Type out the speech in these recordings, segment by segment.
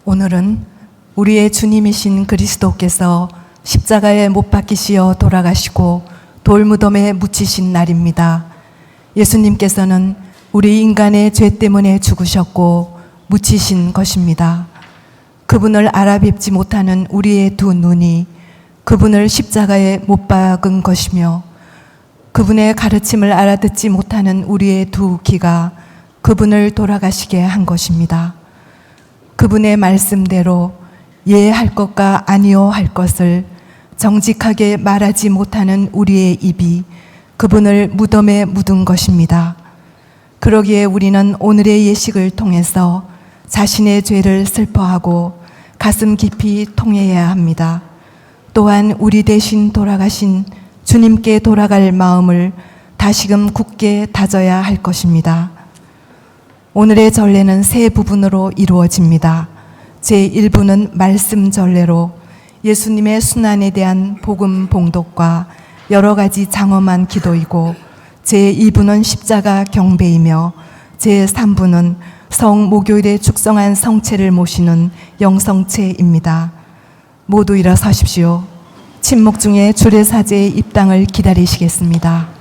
오늘은 우리의 주님이신 그리스도께서 십자가에 못 박히시어 돌아가시고 돌무덤에 묻히신 날입니다. 예수님께서는 우리 인간의 죄 때문에 죽으셨고 묻히신 것입니다. 그분을 알아뵙지 못하는 우리의 두 눈이 그분을 십자가에 못 박은 것이며, 그분의 가르침을 알아듣지 못하는 우리의 두 귀가 그분을 돌아가시게 한 것입니다. 그분의 말씀대로 예 할 것과 아니요 할 것을 정직하게 말하지 못하는 우리의 입이 그분을 무덤에 묻은 것입니다. 그러기에 우리는 오늘의 예식을 통해서 자신의 죄를 슬퍼하고 가슴 깊이 통회해야 합니다. 또한 우리 대신 돌아가신 주님께 돌아갈 마음을 다시금 굳게 다져야 할 것입니다. 오늘의 전례는 세 부분으로 이루어집니다. 제1부는 말씀 전례로 예수님의 순환에 대한 복음 봉독과 여러 가지 장엄한 기도이고, 제2부는 십자가 경배이며, 제3부는 성목요일에 축성한 성체를 모시는 영성체입니다. 모두 일어서십시오. 침묵 중에 주례사제의 입당을 기다리시겠습니다.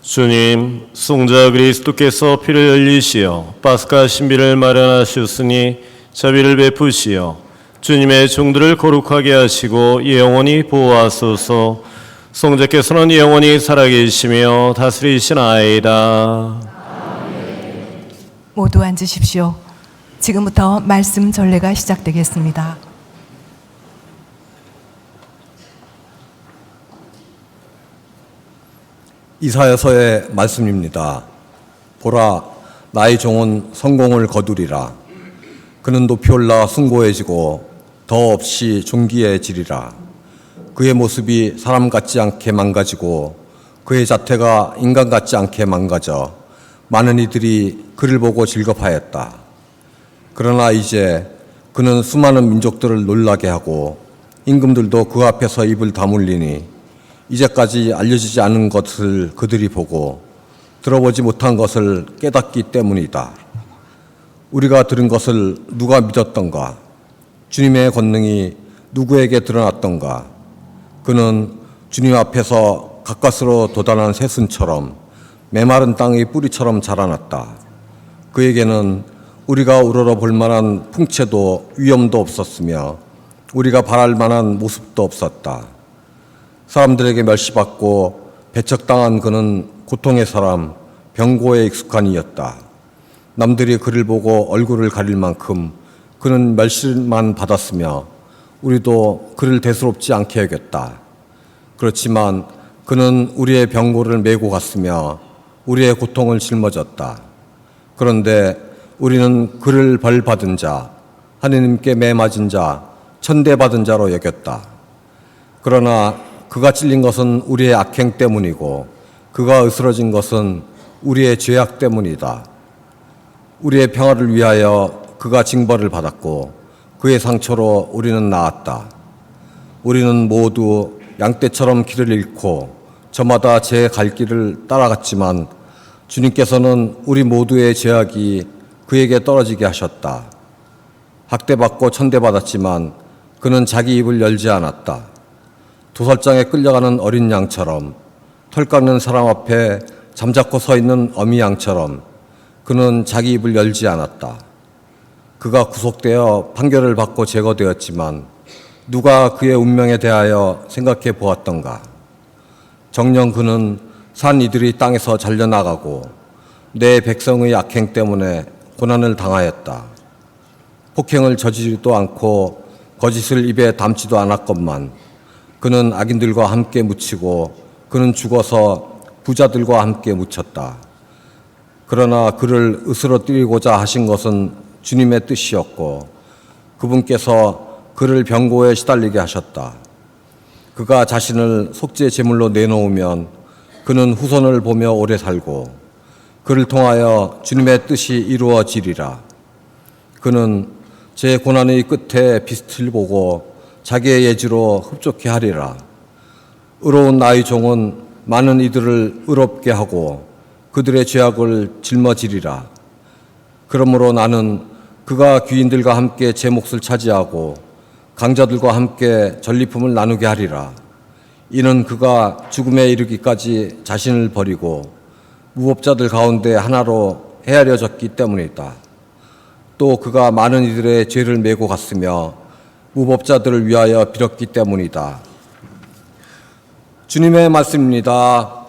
주님, 승자 그리스도께서 피를 흘리시어 파스카 신비를 마련하셨으니 자비를 베푸시어 주님의 종들을 거룩하게 하시고 영원히 보호하소서. 성자께서는 영원히 살아계시며 다스리시나이다. 모두 앉으십시오. 지금부터 말씀 전례가 시작되겠습니다. 이사야서의 말씀입니다. 보라, 나의 종은 성공을 거두리라. 그는 높이 올라 숭고해지고 더없이 존귀해지리라. 그의 모습이 사람 같지 않게 망가지고 그의 자태가 인간 같지 않게 망가져 많은 이들이 그를 보고 즐겁하였다. 그러나 이제 그는 수많은 민족들을 놀라게 하고 임금들도 그 앞에서 입을 다물리니 이제까지 알려지지 않은 것을 그들이 보고 들어보지 못한 것을 깨닫기 때문이다. 우리가 들은 것을 누가 믿었던가? 주님의 권능이 누구에게 드러났던가? 그는 주님 앞에서 가까스로 돋아난 새순처럼 메마른 땅의 뿌리처럼 자라났다. 그에게는 우리가 우러러 볼 만한 풍채도 위엄도 없었으며 우리가 바랄 만한 모습도 없었다. 사람들에게 멸시받고 배척당한 그는 고통의 사람, 병고에 익숙한 이였다. 남들이 그를 보고 얼굴을 가릴 만큼 그는 멸시만 받았으며 우리도 그를 대수롭지 않게 여겼다. 그렇지만 그는 우리의 병고를 메고 갔으며 우리의 고통을 짊어졌다. 그런데 우리는 그를 벌받은 자, 하느님께 매맞은 자, 천대받은 자로 여겼다. 그러나 그가 찔린 것은 우리의 악행 때문이고 그가 으스러진 것은 우리의 죄악 때문이다. 우리의 평화를 위하여 그가 징벌을 받았고 그의 상처로 우리는 나았다. 우리는 모두 양떼처럼 길을 잃고 저마다 제 갈 길을 따라갔지만 주님께서는 우리 모두의 죄악이 그에게 떨어지게 하셨다. 학대받고 천대받았지만 그는 자기 입을 열지 않았다. 도살장에 끌려가는 어린 양처럼, 털 깎는 사람 앞에 잠자코 서 있는 어미 양처럼 그는 자기 입을 열지 않았다. 그가 구속되어 판결을 받고 제거되었지만 누가 그의 운명에 대하여 생각해 보았던가? 정녕 그는 산 이들이 땅에서 잘려나가고 내 백성의 악행 때문에 고난을 당하였다. 폭행을 저지르지도 않고 거짓을 입에 담지도 않았건만 그는 악인들과 함께 묻히고 그는 죽어서 부자들과 함께 묻혔다. 그러나 그를 으스러뜨리고자 하신 것은 주님의 뜻이었고 그분께서 그를 병고에 시달리게 하셨다. 그가 자신을 속죄 제물로 내놓으면 그는 후손을 보며 오래 살고 그를 통하여 주님의 뜻이 이루어지리라. 그는 제 고난의 끝에 빛을 보고 자기의 예지로 흡족해 하리라. 의로운 나의 종은 많은 이들을 의롭게 하고 그들의 죄악을 짊어지리라. 그러므로 나는 그가 귀인들과 함께 제 몫을 차지하고 강자들과 함께 전리품을 나누게 하리라. 이는 그가 죽음에 이르기까지 자신을 버리고 무법자들 가운데 하나로 헤아려졌기 때문이다. 또 그가 많은 이들의 죄를 메고 갔으며 무법자들을 위하여 빌었기 때문이다. 주님의 말씀입니다.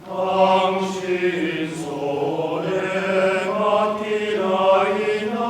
당신 손에 맡기나이다.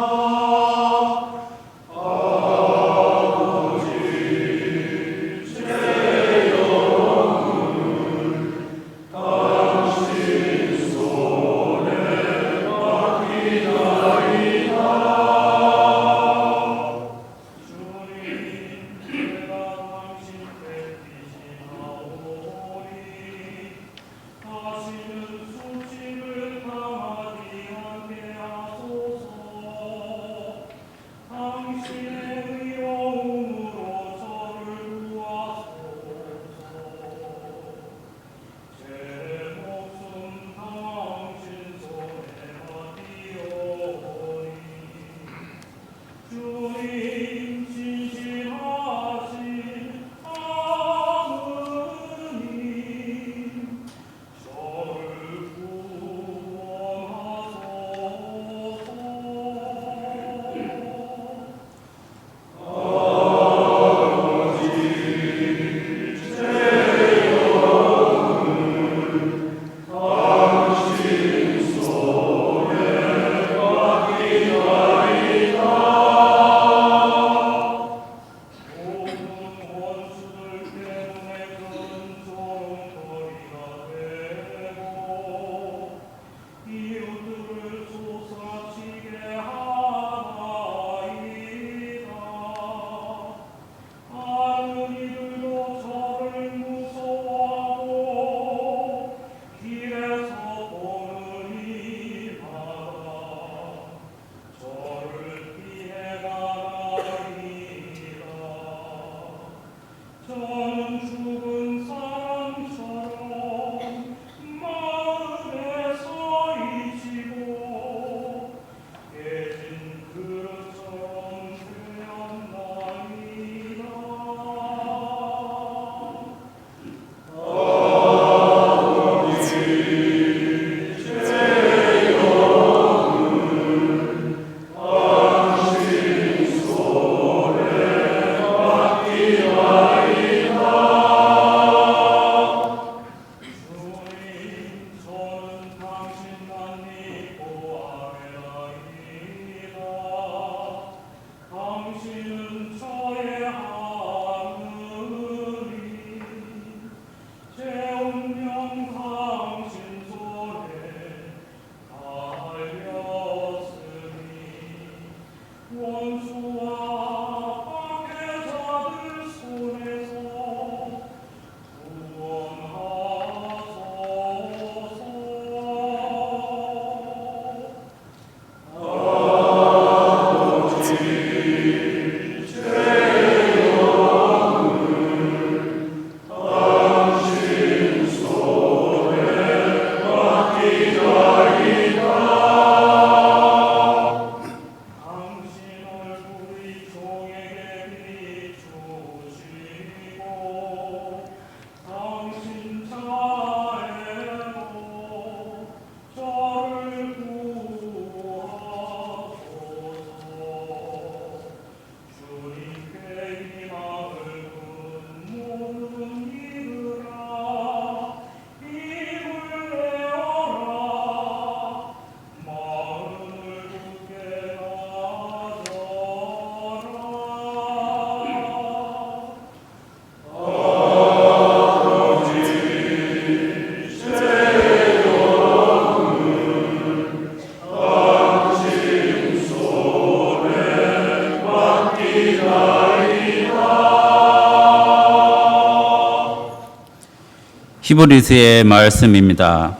히브리서의 말씀입니다.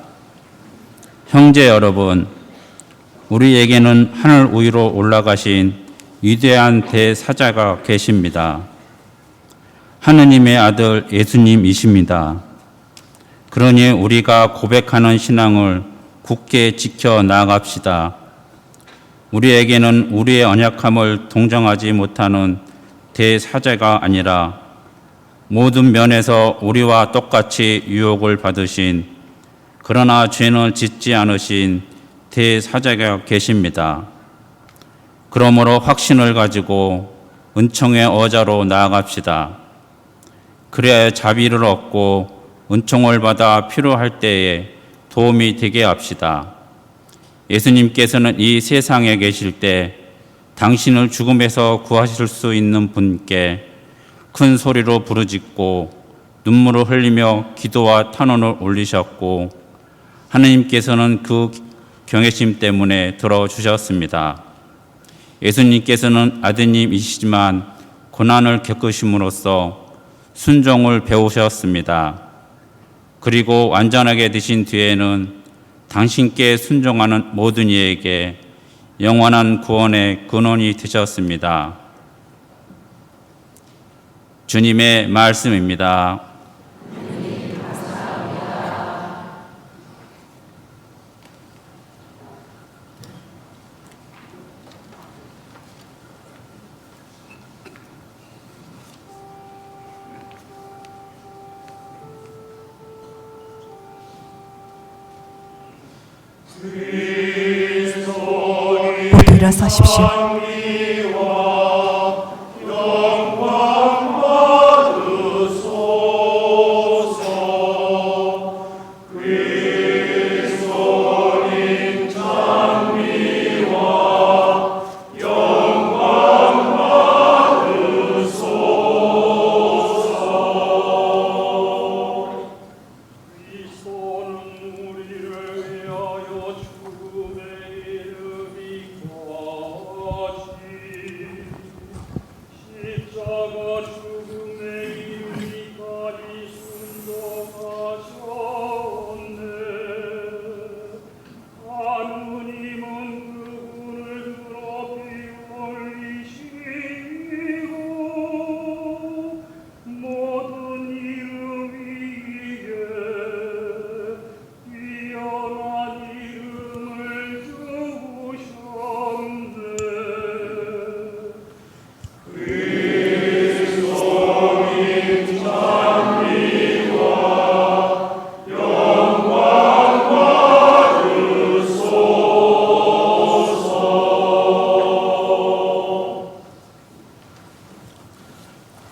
형제 여러분, 우리에게는 하늘 위로 올라가신 위대한 대사자가 계십니다. 하느님의 아들 예수님이십니다. 그러니 우리가 고백하는 신앙을 굳게 지켜 나아갑시다. 우리에게는 우리의 언약함을 동정하지 못하는 대사자가 아니라 모든 면에서 우리와 똑같이 유혹을 받으신 그러나 죄는 짓지 않으신 대사자가 계십니다. 그러므로 확신을 가지고 은총의 어자로 나아갑시다. 그래야 자비를 얻고 은총을 받아 필요할 때에 도움이 되게 합시다. 예수님께서는 이 세상에 계실 때 당신을 죽음에서 구하실 수 있는 분께 큰 소리로 부르짖고 눈물을 흘리며 기도와 탄원을 올리셨고 하느님께서는 그 경외심 때문에 들어주셨습니다. 예수님께서는 아드님이시지만 고난을 겪으심으로써 순종을 배우셨습니다. 그리고 완전하게 되신 뒤에는 당신께 순종하는 모든 이에게 영원한 구원의 근원이 되셨습니다. 주님의 말씀입니다. 모두 일어서십시오.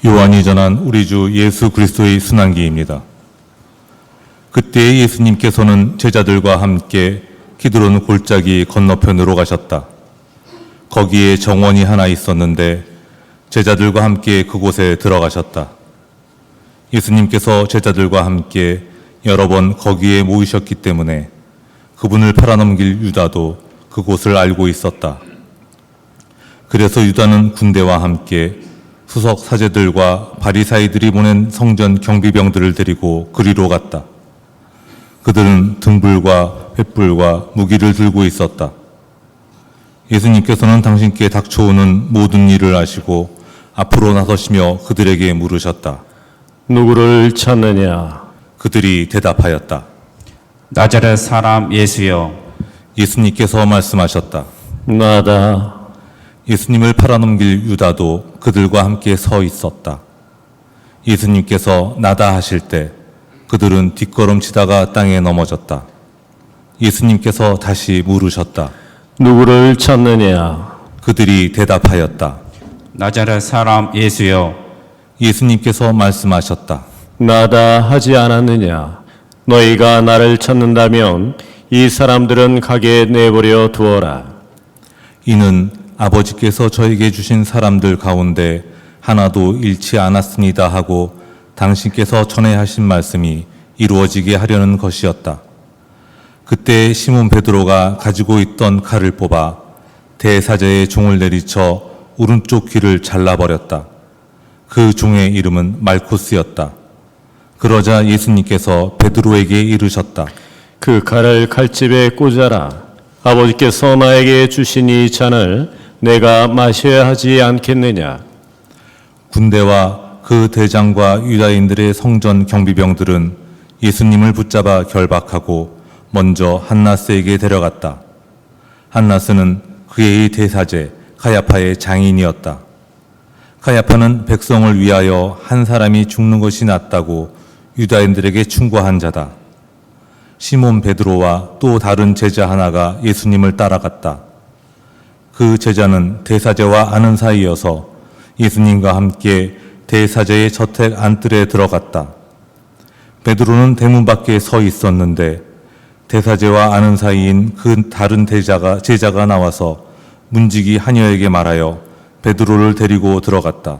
요한이 전한 우리 주 예수 그리스도의 순환기입니다. 그때 예수님께서는 제자들과 함께 기드론 골짜기 건너편으로 가셨다. 거기에 정원이 하나 있었는데 제자들과 함께 그곳에 들어가셨다. 예수님께서 제자들과 함께 여러 번 거기에 모이셨기 때문에 그분을 팔아넘길 유다도 그곳을 알고 있었다. 그래서 유다는 군대와 함께 수석 사제들과 바리사이들이 보낸 성전 경비병들을 데리고 그리로 갔다. 그들은 등불과 횃불과 무기를 들고 있었다. 예수님께서는 당신께 닥쳐오는 모든 일을 아시고 앞으로 나서시며 그들에게 물으셨다. 누구를 찾느냐? 그들이 대답하였다. 나자렛 사람 예수여. 예수님께서 말씀하셨다. 나다. 예수님을 팔아넘길 유다도 그들과 함께 서 있었다. 예수님께서 나다 하실 때 그들은 뒷걸음치다가 땅에 넘어졌다. 예수님께서 다시 물으셨다. 누구를 찾느냐? 그들이 대답하였다. 나자렛 사람 예수여. 예수님께서 말씀하셨다. 나다 하지 않았느냐? 너희가 나를 찾는다면 이 사람들은 가게 내버려 두어라. 이는 아버지께서 저에게 주신 사람들 가운데 하나도 잃지 않았습니다 하고 당신께서 전에 하신 말씀이 이루어지게 하려는 것이었다. 그때 시몬 베드로가 가지고 있던 칼을 뽑아 대사제의 종을 내리쳐 오른쪽 귀를 잘라버렸다. 그 종의 이름은 말코스였다. 그러자 예수님께서 베드로에게 이르셨다. 그 칼을 칼집에 꽂아라. 아버지께서 나에게 주신 이 잔을 내가 마셔야 하지 않겠느냐. 군대와 그 대장과 유다인들의 성전 경비병들은 예수님을 붙잡아 결박하고 먼저 한나스에게 데려갔다. 한나스는 그의 대사제 가야파의 장인이었다. 가야파는 백성을 위하여 한 사람이 죽는 것이 낫다고 유다인들에게 충고한 자다. 시몬 베드로와 또 다른 제자 하나가 예수님을 따라갔다. 그 제자는 대사제와 아는 사이여서 예수님과 함께 대사제의 저택 안뜰에 들어갔다. 베드로는 대문 밖에 서 있었는데 대사제와 아는 사이인 그 다른 제자가 나와서 문지기 하녀에게 말하여 베드로를 데리고 들어갔다.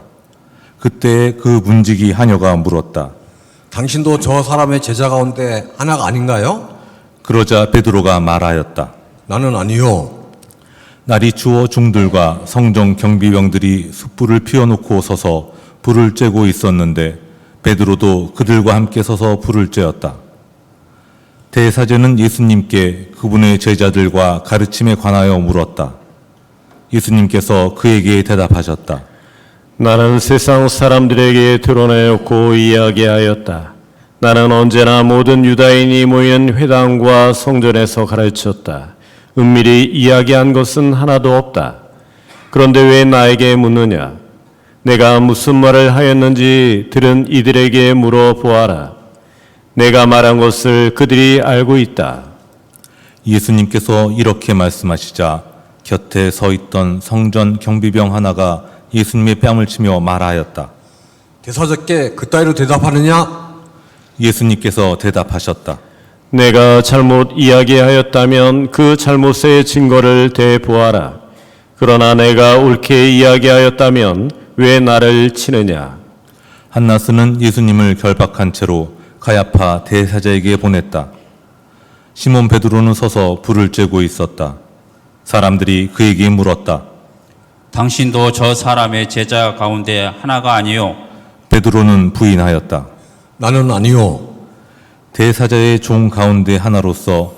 그때 그 문지기 하녀가 물었다. 당신도 저 사람의 제자 가운데 하나가 아닌가요? 그러자 베드로가 말하였다. 나는 아니요. 날이 추워 중들과 성전 경비병들이 숯불을 피워놓고 서서 불을 쬐고 있었는데 베드로도 그들과 함께 서서 불을 쬐었다. 대사제는 예수님께 그분의 제자들과 가르침에 관하여 물었다. 예수님께서 그에게 대답하셨다. 나는 세상 사람들에게 드러내었고 이야기하였다. 나는 언제나 모든 유다인이 모인 회당과 성전에서 가르쳤다. 은밀히 이야기한 것은 하나도 없다. 그런데 왜 나에게 묻느냐? 내가 무슨 말을 하였는지 들은 이들에게 물어보아라. 내가 말한 것을 그들이 알고 있다. 예수님께서 이렇게 말씀하시자 곁에 서 있던 성전 경비병 하나가 예수님의 뺨을 치며 말하였다. 대사제께 그따위로 대답하느냐? 예수님께서 대답하셨다. 내가 잘못 이야기하였다면 그 잘못의 증거를 대보아라. 그러나 내가 옳게 이야기하였다면 왜 나를 치느냐? 한나스는 예수님을 결박한 채로 가야파 대사제에게 보냈다. 시몬 베드로는 서서 불을 쬐고 있었다. 사람들이 그에게 물었다. 당신도 저 사람의 제자 가운데 하나가 아니요. 베드로는 부인하였다. 나는 아니요. 대사자의 종 가운데 하나로서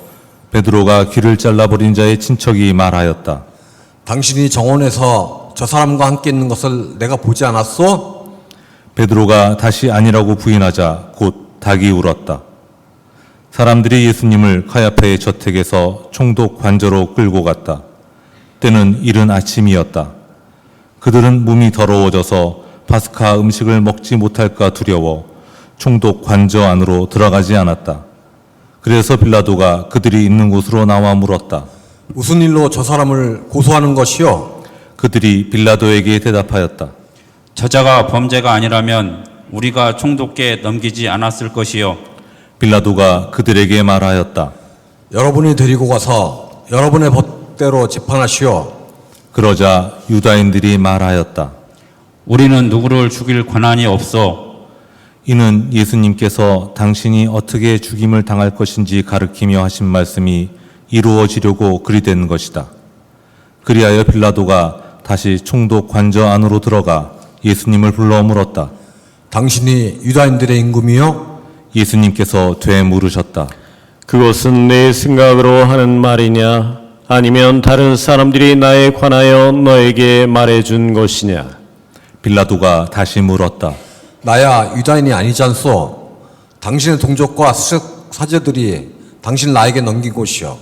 베드로가 귀를 잘라버린 자의 친척이 말하였다. 당신이 정원에서 저 사람과 함께 있는 것을 내가 보지 않았소? 베드로가 다시 아니라고 부인하자 곧 닭이 울었다. 사람들이 예수님을 가야파의 저택에서 총독 관저로 끌고 갔다. 때는 이른 아침이었다. 그들은 몸이 더러워져서 파스카 음식을 먹지 못할까 두려워 총독 관저 안으로 들어가지 않았다. 그래서 빌라도가 그들이 있는 곳으로 나와 물었다. 무슨 일로 저 사람을 고소하는 것이요? 그들이 빌라도에게 대답하였다. 저자가 범죄가 아니라면 우리가 총독께 넘기지 않았을 것이요. 빌라도가 그들에게 말하였다. 여러분이 데리고 가서 여러분의 법대로 재판하시오. 그러자 유다인들이 말하였다. 우리는 누구를 죽일 권한이 없어. 이는 예수님께서 당신이 어떻게 죽임을 당할 것인지 가르치며 하신 말씀이 이루어지려고 그리 된 것이다. 그리하여 빌라도가 다시 총독 관저 안으로 들어가 예수님을 불러 물었다. 당신이 유다인들의 임금이요? 예수님께서 되물으셨다. 그것은 내 생각으로 하는 말이냐? 아니면 다른 사람들이 나에 관하여 너에게 말해준 것이냐? 빌라도가 다시 물었다. 나야 유다인이 아니지 않소? 당신의 동족과 사제들이 당신을 나에게 넘긴 것이요.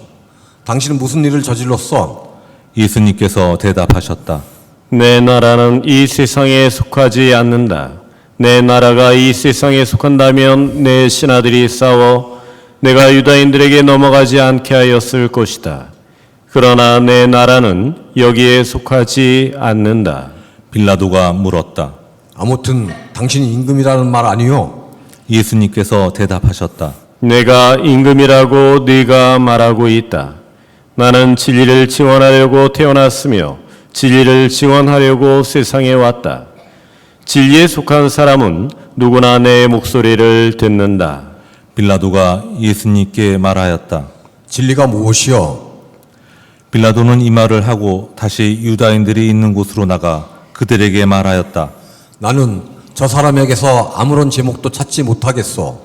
당신은 무슨 일을 저질렀어? 예수님께서 대답하셨다. 내 나라는 이 세상에 속하지 않는다. 내 나라가 이 세상에 속한다면 내 신하들이 싸워 내가 유다인들에게 넘어가지 않게 하였을 것이다. 그러나 내 나라는 여기에 속하지 않는다. 빌라도가 물었다. 아무튼 당신이 임금이라는 말 아니요? 예수님께서 대답하셨다. 내가 임금이라고 네가 말하고 있다. 나는 진리를 증언하려고 태어났으며 진리를 증언하려고 세상에 왔다. 진리에 속한 사람은 누구나 내 목소리를 듣는다. 빌라도가 예수님께 말하였다. 진리가 무엇이요? 빌라도는 이 말을 하고 다시 유다인들이 있는 곳으로 나가 그들에게 말하였다. 나는 저 사람에게서 아무런 제목도 찾지 못하겠소.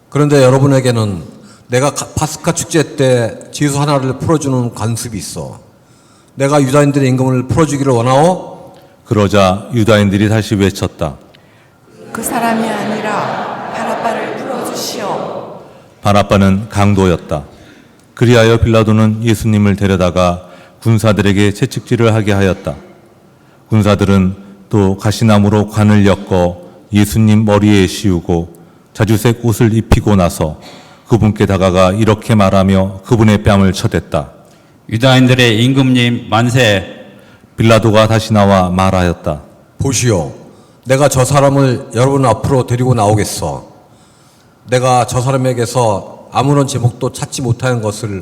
그런데 여러분에게는 내가 파스카 축제 때 지수 하나를 풀어주는 관습이 있어. 내가 유다인들의 임금을 풀어주기를 원하오? 그러자 유다인들이 다시 외쳤다. 그 사람이 아니라 바라바를 풀어주시오. 바라바는 강도였다. 그리하여 빌라도는 예수님을 데려다가 군사들에게 채찍질을 하게 하였다. 군사들은 또 가시나무로 관을 엮어 예수님 머리에 씌우고 자주색 옷을 입히고 나서 그분께 다가가 이렇게 말하며 그분의 뺨을 쳐댔다. 유다인들의 임금님 만세. 빌라도가 다시 나와 말하였다. 보시오. 내가 저 사람을 여러분 앞으로 데리고 나오겠어. 내가 저 사람에게서 아무런 제목도 찾지 못하는 것을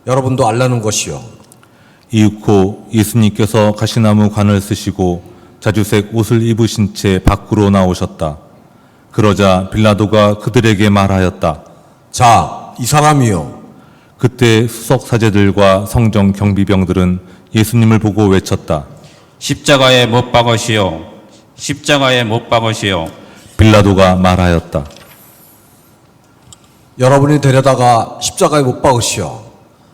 여러분도 알라는 것이요. 이윽고 예수님께서 가시나무 관을 쓰시고 자주색 옷을 입으신 채 밖으로 나오셨다. 그러자 빌라도가 그들에게 말하였다. 자, 이 사람이요. 그때 수석 사제들과 성정 경비병들은 예수님을 보고 외쳤다. 십자가에 못 박으시오. 십자가에 못 박으시오. 빌라도가 말하였다. 여러분이 데려다가 십자가에 못 박으시오.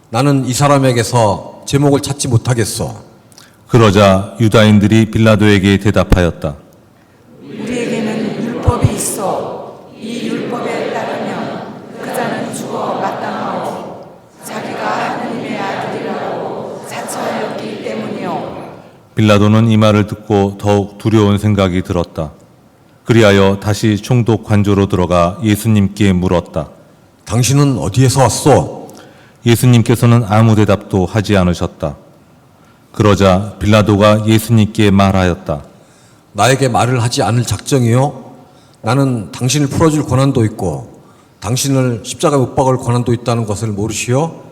나는 이 사람에게서 제목을 찾지 못하겠어. 그러자 유다인들이 빌라도에게 대답하였다. 우리에게는 율법이 있어. 이 율법에 따르면 그 자는 죽어 마땅하오. 자기가 하느님의 아들이라고 자처하였기 때문이오. 빌라도는 이 말을 듣고 더욱 두려운 생각이 들었다. 그리하여 다시 총독 관조로 들어가 예수님께 물었다. 당신은 어디에서 왔소? 예수님께서는 아무 대답도 하지 않으셨다. 그러자 빌라도가 예수님께 말하였다. 나에게 말을 하지 않을 작정이요? 나는 당신을 풀어줄 권한도 있고 당신을 십자가에 못 박을 권한도 있다는 것을 모르시오?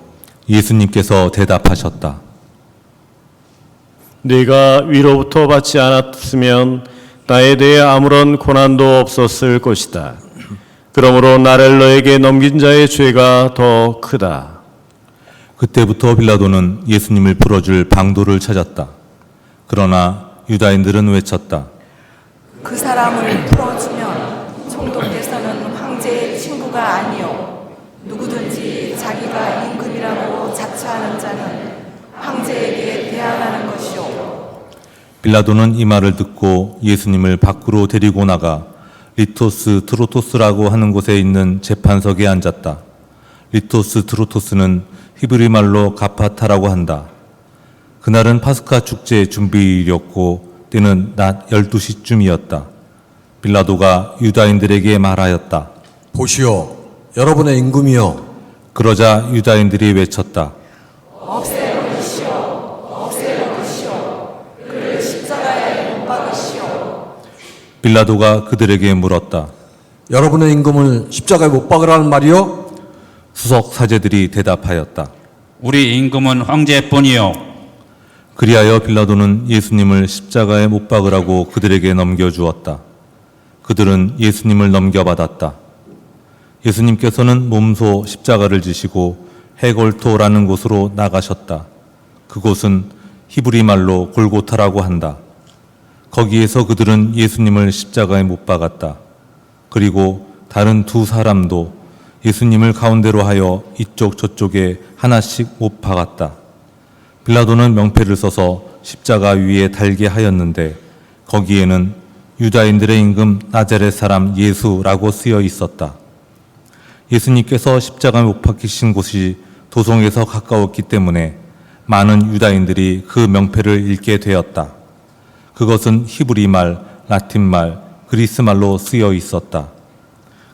예수님께서 대답하셨다. 네가 위로부터 받지 않았으면 나에 대해 아무런 고난도 없었을 것이다. 그러므로 나를 너에게 넘긴 자의 죄가 더 크다. 그때부터 빌라도는 예수님을 풀어줄 방도를 찾았다. 그러나 유다인들은 외쳤다. 그 사람을 풀어주면 총독께서는 황제의 친구가 아니오. 누구든지 자기가 임금이라고 자처하는 자는 황제에게 대항하는 것이오. 빌라도는 이 말을 듣고 예수님을 밖으로 데리고 나가 리토스 트로토스라고 하는 곳에 있는 재판석에 앉았다. 리토스 트로토스는 히브리 말로 가파타라고 한다. 그날은 파스카 축제 준비일이었고 때는 낮 12시쯤이었다. 빌라도가 유다인들에게 말하였다. 보시오. 여러분의 임금이요. 그러자 유다인들이 외쳤다. 없애버리시오. 없애버리시오. 그를 십자가에 못 박으시오. 빌라도가 그들에게 물었다. 여러분의 임금을 십자가에 못 박으라는 말이요? 수석 사제들이 대답하였다. 우리 임금은 황제뿐이요. 그리하여 빌라도는 예수님을 십자가에 못 박으라고 그들에게 넘겨주었다. 그들은 예수님을 넘겨받았다. 예수님께서는 몸소 십자가를 지시고 헤골토라는 곳으로 나가셨다. 그곳은 히브리 말로 골고타라고 한다. 거기에서 그들은 예수님을 십자가에 못 박았다. 그리고 다른 두 사람도 예수님을 가운데로 하여 이쪽 저쪽에 하나씩 못 박았다. 빌라도는 명패를 써서 십자가 위에 달게 하였는데 거기에는 유다인들의 임금 나자렛 사람 예수라고 쓰여 있었다. 예수님께서 십자가에 못 박히신 곳이 도성에서 가까웠기 때문에 많은 유다인들이 그 명패를 읽게 되었다. 그것은 히브리 말, 라틴 말, 그리스 말로 쓰여 있었다.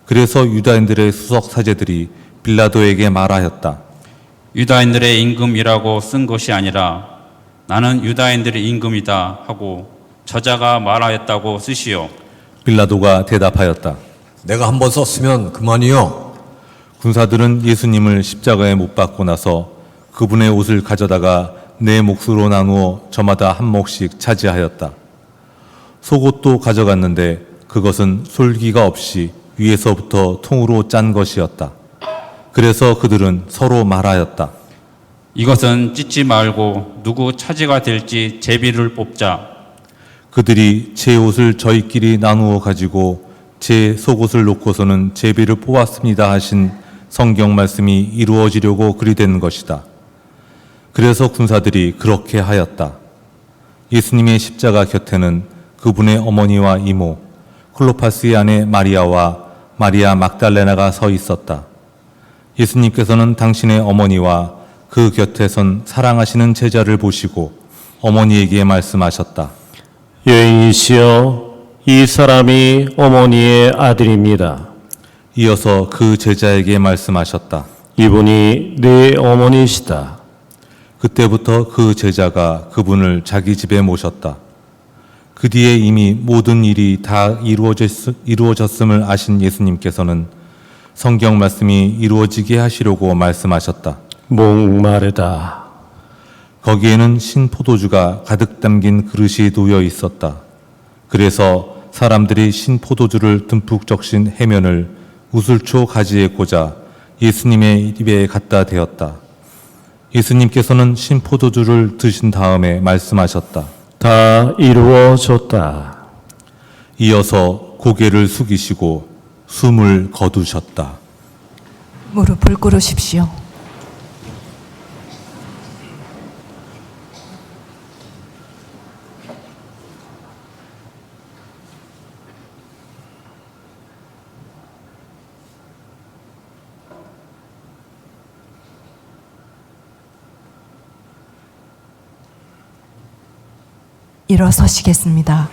그래서 유다인들의 수석 사제들이 빌라도에게 말하였다. 유다인들의 임금이라고 쓴 것이 아니라 나는 유다인들의 임금이다 하고 저자가 말하였다고 쓰시오. 빌라도가 대답하였다. 내가 한번 썼으면 그만이요. 군사들은 예수님을 십자가에 못 박고 나서 그분의 옷을 가져다가 네 몫으로 나누어 저마다 한 몫씩 차지하였다. 속옷도 가져갔는데 그것은 솔기가 없이 위에서부터 통으로 짠 것이었다. 그래서 그들은 서로 말하였다. 이것은 찢지 말고 누구 차지가 될지 제비를 뽑자. 그들이 제 옷을 저희끼리 나누어 가지고 제 속옷을 놓고서는 제비를 뽑았습니다 하신 성경 말씀이 이루어지려고 그리 된 것이다. 그래서 군사들이 그렇게 하였다. 예수님의 십자가 곁에는 그분의 어머니와 이모, 클로파스의 아내 마리아와 마리아 막달레나가 서 있었다. 예수님께서는 당신의 어머니와 그 곁에 선 사랑하시는 제자를 보시고 어머니에게 말씀하셨다. 여인이시여, 이 사람이 어머니의 아들입니다. 이어서 그 제자에게 말씀하셨다. 이분이 내 어머니시다. 그때부터 그 제자가 그분을 자기 집에 모셨다. 그 뒤에 이미 모든 일이 다 이루어졌음을 아신 예수님께서는 성경 말씀이 이루어지게 하시려고 말씀하셨다. 목마르다. 거기에는 신포도주가 가득 담긴 그릇이 놓여 있었다. 그래서 사람들이 신포도주를 듬뿍 적신 해면을 우슬초 가지에 꽂아 예수님의 입에 갖다 대었다. 예수님께서는 신포도주를 드신 다음에 말씀하셨다. 다 이루어졌다. 이어서 고개를 숙이시고 숨을 거두셨다. 무릎을 꿇으십시오. 일어서시겠습니다.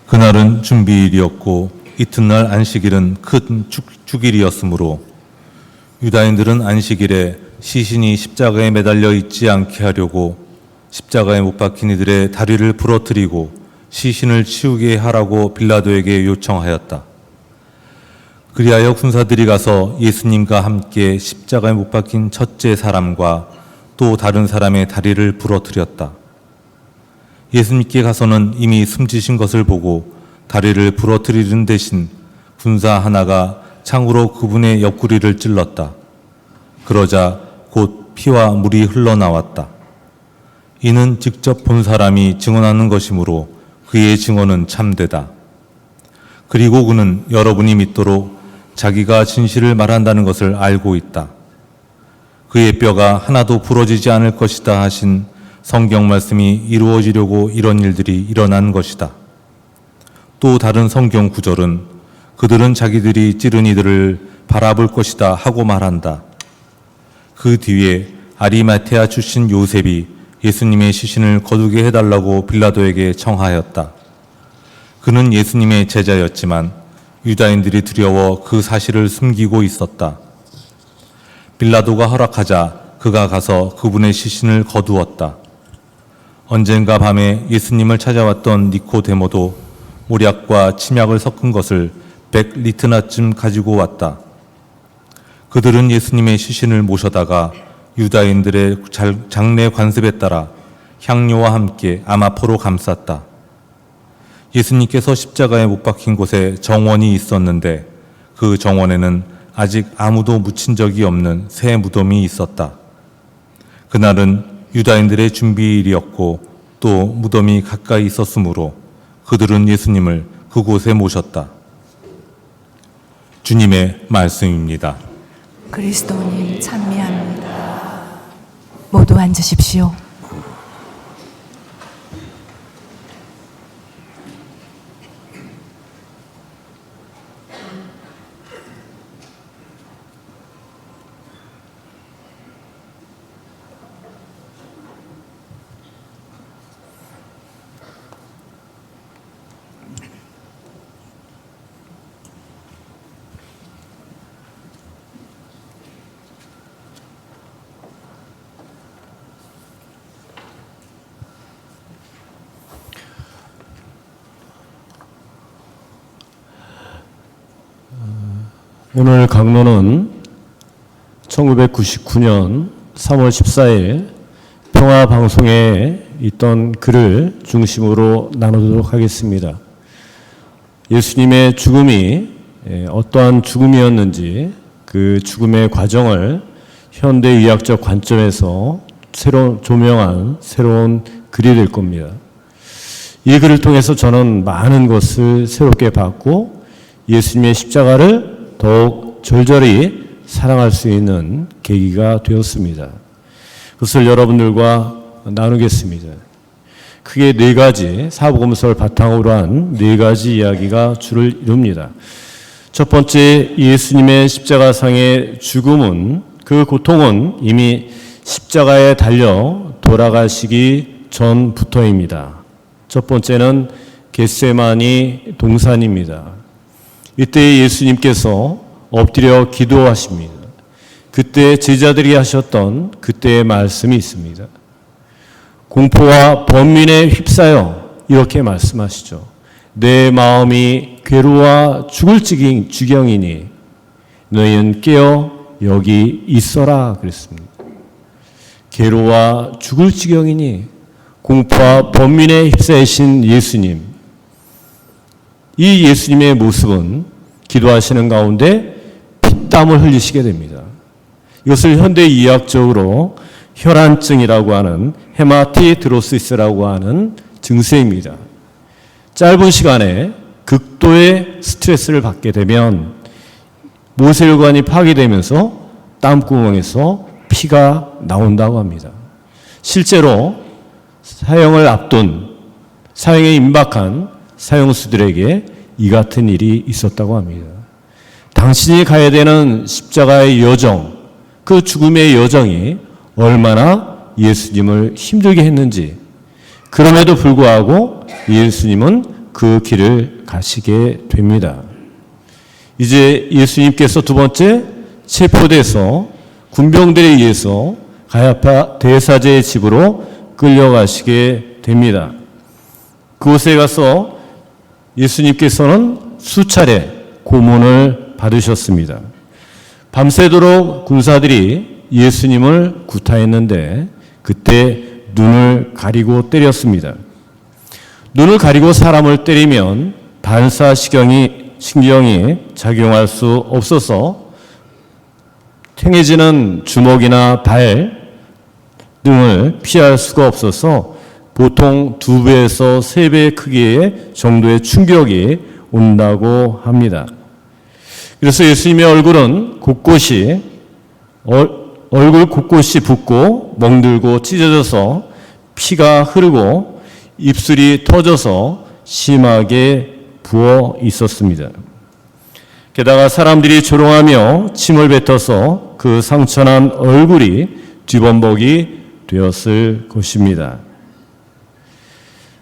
그날은 준비일이었고 이튿날 안식일은 큰 축일이었으므로 유다인들은 안식일에 시신이 십자가에 매달려 있지 않게 하려고 십자가에 못 박힌 이들의 다리를 부러뜨리고 시신을 치우게 하라고 빌라도에게 요청하였다. 그리하여 군사들이 가서 예수님과 함께 십자가에 못 박힌 첫째 사람과 또 다른 사람의 다리를 부러뜨렸다. 예수님께 가서는 이미 숨지신 것을 보고 다리를 부러뜨리는 대신 군사 하나가 창으로 그분의 옆구리를 찔렀다. 그러자 곧 피와 물이 흘러나왔다. 이는 직접 본 사람이 증언하는 것이므로 그의 증언은 참되다. 그리고 그는 여러분이 믿도록 자기가 진실을 말한다는 것을 알고 있다. 그의 뼈가 하나도 부러지지 않을 것이다 하신 성경 말씀이 이루어지려고 이런 일들이 일어난 것이다. 또 다른 성경 구절은 그들은 자기들이 찌른 이들을 바라볼 것이다 하고 말한다. 그 뒤에 아리마테아 출신 요셉이 예수님의 시신을 거두게 해달라고 빌라도에게 청하였다. 그는 예수님의 제자였지만 유다인들이 두려워 그 사실을 숨기고 있었다. 빌라도가 허락하자 그가 가서 그분의 시신을 거두었다. 언젠가 밤에 예수님을 찾아왔던 니코데모도 모략과 침약을 섞은 것을 100리트나쯤 가지고 왔다. 그들은 예수님의 시신을 모셔다가 유다인들의 장례 관습에 따라 향료와 함께 아마포로 감쌌다. 예수님께서 십자가에 못 박힌 곳에 정원이 있었는데 그 정원에는 아직 아무도 묻힌 적이 없는 새 무덤이 있었다. 그날은 유다인들의 준비일이었고 또 무덤이 가까이 있었으므로 그들은 예수님을 그곳에 모셨다. 주님의 말씀입니다. 그리스도님 찬미합니다. 모두 앉으십시오. 오늘 강론은 1999년 3월 14일 평화방송에 있던 글을 중심으로 나누도록 하겠습니다. 예수님의 죽음이 어떠한 죽음이었는지 그 죽음의 과정을 현대의학적 관점에서 조명한 새로운 글이 될 겁니다. 이 글을 통해서 저는 많은 것을 새롭게 봤고 예수님의 십자가를 더욱 절절히 사랑할 수 있는 계기가 되었습니다. 그것을 여러분들과 나누겠습니다. 크게 네 가지, 사복음서를 바탕으로 한 네 가지 이야기가 주를 이룹니다. 첫 번째, 예수님의 십자가상의 죽음은, 그 고통은 이미 십자가에 달려 돌아가시기 전부터입니다. 첫 번째는 겟세마니 동산입니다. 이때 예수님께서 엎드려 기도하십니다. 그때 제자들이 하셨던 그때의 말씀이 있습니다. 공포와 번민에 휩싸여 이렇게 말씀하시죠. 내 마음이 괴로워 죽을 지경이니 너희는 깨어 여기 있어라 그랬습니다. 괴로워 죽을 지경이니, 공포와 번민에 휩싸이신 예수님. 이 예수님의 모습은 기도하시는 가운데 피땀을 흘리시게 됩니다. 이것을 현대의학적으로 혈안증이라고 하는 헤마티드로시스라고 하는 증세입니다. 짧은 시간에 극도의 스트레스를 받게 되면 모세혈관이 파괴되면서 땀구멍에서 피가 나온다고 합니다. 실제로 사형을 앞둔, 사형에 임박한 사형수들에게 이 같은 일이 있었다고 합니다. 당신이 가야 되는 십자가의 여정, 그 죽음의 여정이 얼마나 예수님을 힘들게 했는지, 그럼에도 불구하고 예수님은 그 길을 가시게 됩니다. 이제 예수님께서 두 번째 체포돼서 군병들에 의해서 가야파 대사제의 집으로 끌려가시게 됩니다. 그곳에 가서 예수님께서는 수차례 고문을 받으셨습니다. 밤새도록 군사들이 예수님을 구타했는데 그때 눈을 가리고 때렸습니다. 눈을 가리고 사람을 때리면 반사신경이 작용할 수 없어서 탱해지는 주먹이나 발 등을 피할 수가 없어서 보통 2배에서 3배 크기의 정도의 충격이 온다고 합니다. 그래서 예수님의 얼굴은 얼굴 곳곳이 붓고 멍들고 찢어져서 피가 흐르고 입술이 터져서 심하게 부어 있었습니다. 게다가 사람들이 조롱하며 침을 뱉어서 그 상처난 얼굴이 뒤범벅이 되었을 것입니다.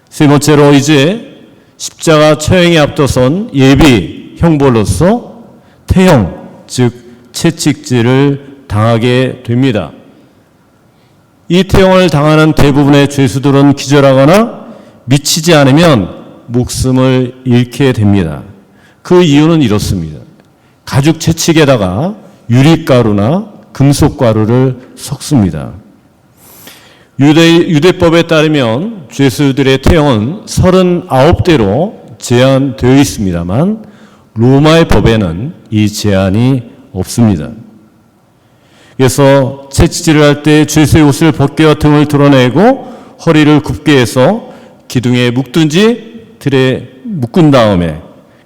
세 번째로 이제 십자가 처형에 앞서선 예비 형벌로서 태형, 즉 채찍질을 당하게 됩니다. 이 태형을 당하는 대부분의 죄수들은 기절하거나 미치지 않으면 목숨을 잃게 됩니다. 그 이유는 이렇습니다. 가죽 채찍에다가 유리가루나 금속가루를 섞습니다. 유대법에 따르면 죄수들의 태형은 39대로 제한되어 있습니다만 로마의 법에는 이 제한이 없습니다. 그래서 채찍질을 할 때 죄수의 옷을 벗겨 등을 드러내고 허리를 굽게 해서 기둥에 묶든지 틀에 묶은 다음에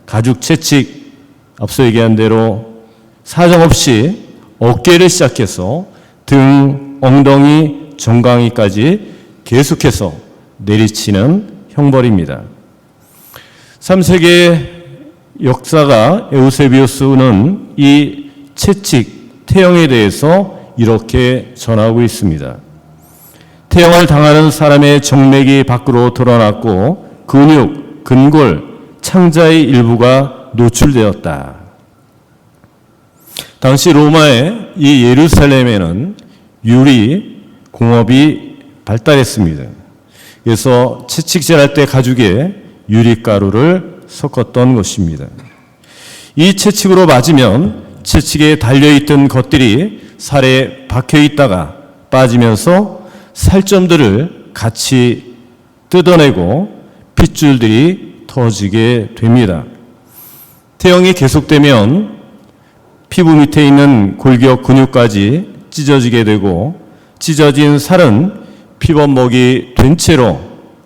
가죽 채찍, 앞서 얘기한 대로 사정없이 어깨를 시작해서 등, 엉덩이, 정강이까지 계속해서 내리치는 형벌입니다. 3세기의 역사가 에우세비우스는 이 채찍, 태형에 대해서 이렇게 전하고 있습니다. 태형을 당하는 사람의 정맥이 밖으로 드러났고 근육, 근골, 창자의 일부가 노출되었다. 당시 로마의 이 예루살렘에는 유리 공업이 발달했습니다. 그래서 채찍질할 때 가죽에 유리가루를 섞었던 것입니다. 이 채찍으로 맞으면 채찍에 달려있던 것들이 살에 박혀있다가 빠지면서 살점들을 같이 뜯어내고 핏줄들이 터지게 됩니다. 태형이 계속되면 피부 밑에 있는 골격 근육까지 찢어지게 되고 찢어진 살은 피범벅이 된 채로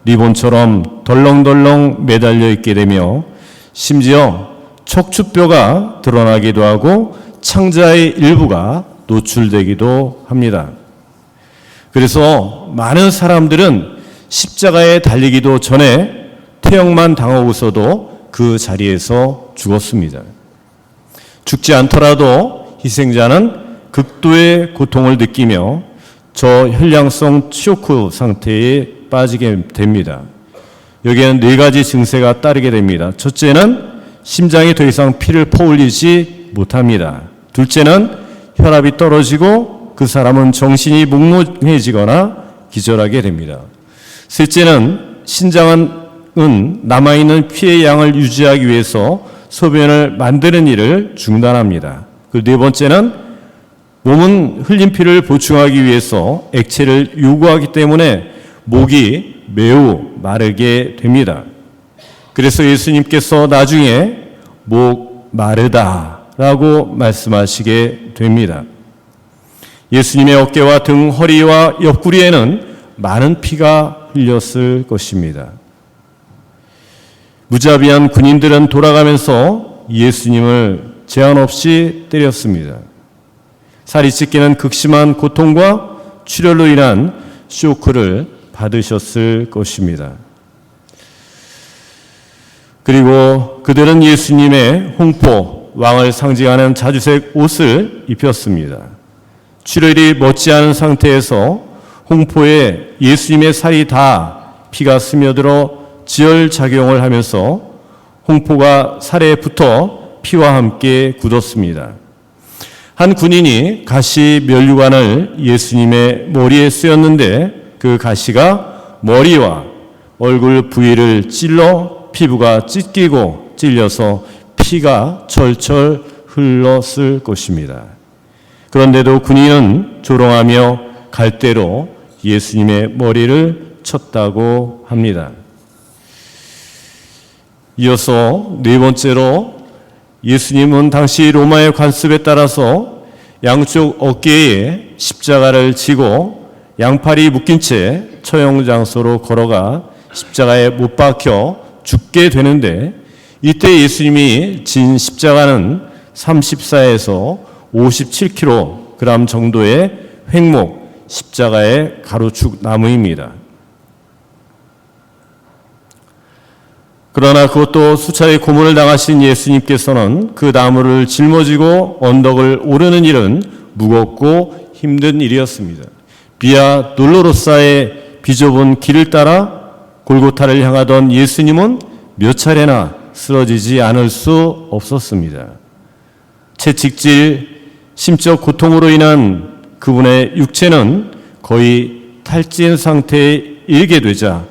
리본처럼 덜렁덜렁 매달려 있게 되며 심지어 척추뼈가 드러나기도 하고 창자의 일부가 노출되기도 합니다. 그래서 많은 사람들은 십자가에 달리기도 전에 퇴역만 당하고서도 그 자리에서 죽었습니다. 죽지 않더라도 희생자는 극도의 고통을 느끼며 저혈량성 쇼크 상태에 빠지게 됩니다. 여기에는 4가지 증세가 따르게 됩니다. 첫째는 심장이 더 이상 피를 퍼올리지 못합니다. 둘째는 혈압이 떨어지고 그 사람은 정신이 몽롱해지거나 기절하게 됩니다. 셋째는 신장은 남아있는 피의 양을 유지하기 위해서 소변을 만드는 일을 중단합니다. 그리고 4번째는 몸은 흘린 피를 보충하기 위해서 액체를 요구하기 때문에 목이 매우 마르게 됩니다. 그래서 예수님께서 나중에 목 마르다라고 말씀하시게 됩니다. 예수님의 어깨와 등, 허리와 옆구리에는 많은 피가 흘렸을 것입니다. 무자비한 군인들은 돌아가면서 예수님을 제한 없이 때렸습니다. 살이 찢기는 극심한 고통과 출혈로 인한 쇼크를 받으셨을 것입니다. 그리고 그들은 예수님의 홍포, 왕을 상징하는 자주색 옷을 입혔습니다. 출혈이 멎지 않은 상태에서 홍포에 예수님의 살이 다 피가 스며들어 지혈작용을 하면서 홍포가 살에 붙어 피와 함께 굳었습니다. 한 군인이 가시 면류관을 예수님의 머리에 쓰였는데 그 가시가 머리와 얼굴 부위를 찔러 피부가 찢기고 찔려서 피가 철철 흘렀을 것입니다. 그런데도 군인은 조롱하며 갈대로 예수님의 머리를 쳤다고 합니다. 이어서 4번째로 예수님은 당시 로마의 관습에 따라서 양쪽 어깨에 십자가를 지고 양팔이 묶인 채 처형장소로 걸어가 십자가에 못 박혀 죽게 되는데 이때 예수님이 진 십자가는 34에서 57kg 정도의 횡목 십자가의 가로축 나무입니다. 그러나 그것도 수차례 고문을 당하신 예수님께서는 그 나무를 짊어지고 언덕을 오르는 일은 무겁고 힘든 일이었습니다. 비아 돌로로사의 비좁은 길을 따라 골고타를 향하던 예수님은 몇 차례나 쓰러지지 않을 수 없었습니다. 채찍질, 심적 고통으로 인한 그분의 육체는 거의 탈진 상태에 이르게 되자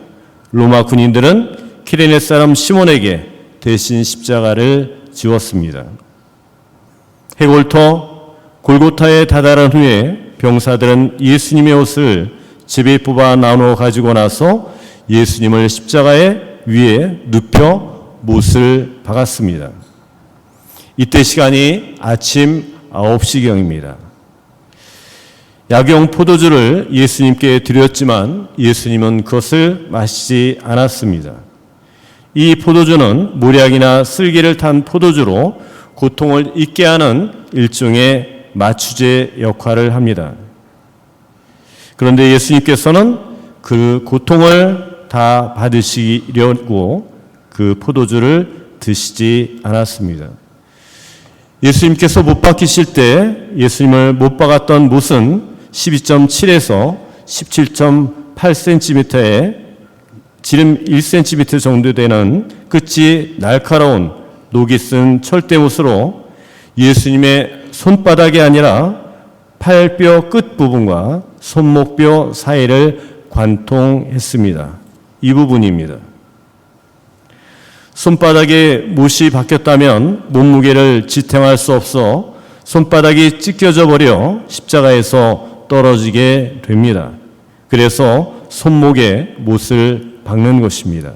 로마 군인들은 키레네 사람 시몬에게 대신 십자가를 지웠습니다. 해골터 골고타에 다다른 후에 병사들은 예수님의 옷을 집에 뽑아 나누어 가지고 나서 예수님을 십자가에 위에 눕혀 못을 박았습니다. 이때 시간이 아침 9시경입니다. 약용 포도주를 예수님께 드렸지만 예수님은 그것을 마시지 않았습니다. 이 포도주는 모략이나 쓸개를 탄 포도주로 고통을 잊게 하는 일종의 마취제 역할을 합니다. 그런데 예수님께서는 그 고통을 다 받으시려고 그 포도주를 드시지 않았습니다. 예수님께서 못 박히실 때 예수님을 못 박았던 못은 12.7에서 17.8cm의 지름 1cm 정도 되는 끝이 날카로운 녹이 쓴 철대못으로 예수님의 손바닥이 아니라 팔뼈 끝 부분과 손목뼈 사이를 관통했습니다. 이 부분입니다. 손바닥에 못이 박혔다면 몸무게를 지탱할 수 없어 손바닥이 찢겨져 버려 십자가에서 떨어지게 됩니다. 그래서 손목에 못을 박는 것입니다.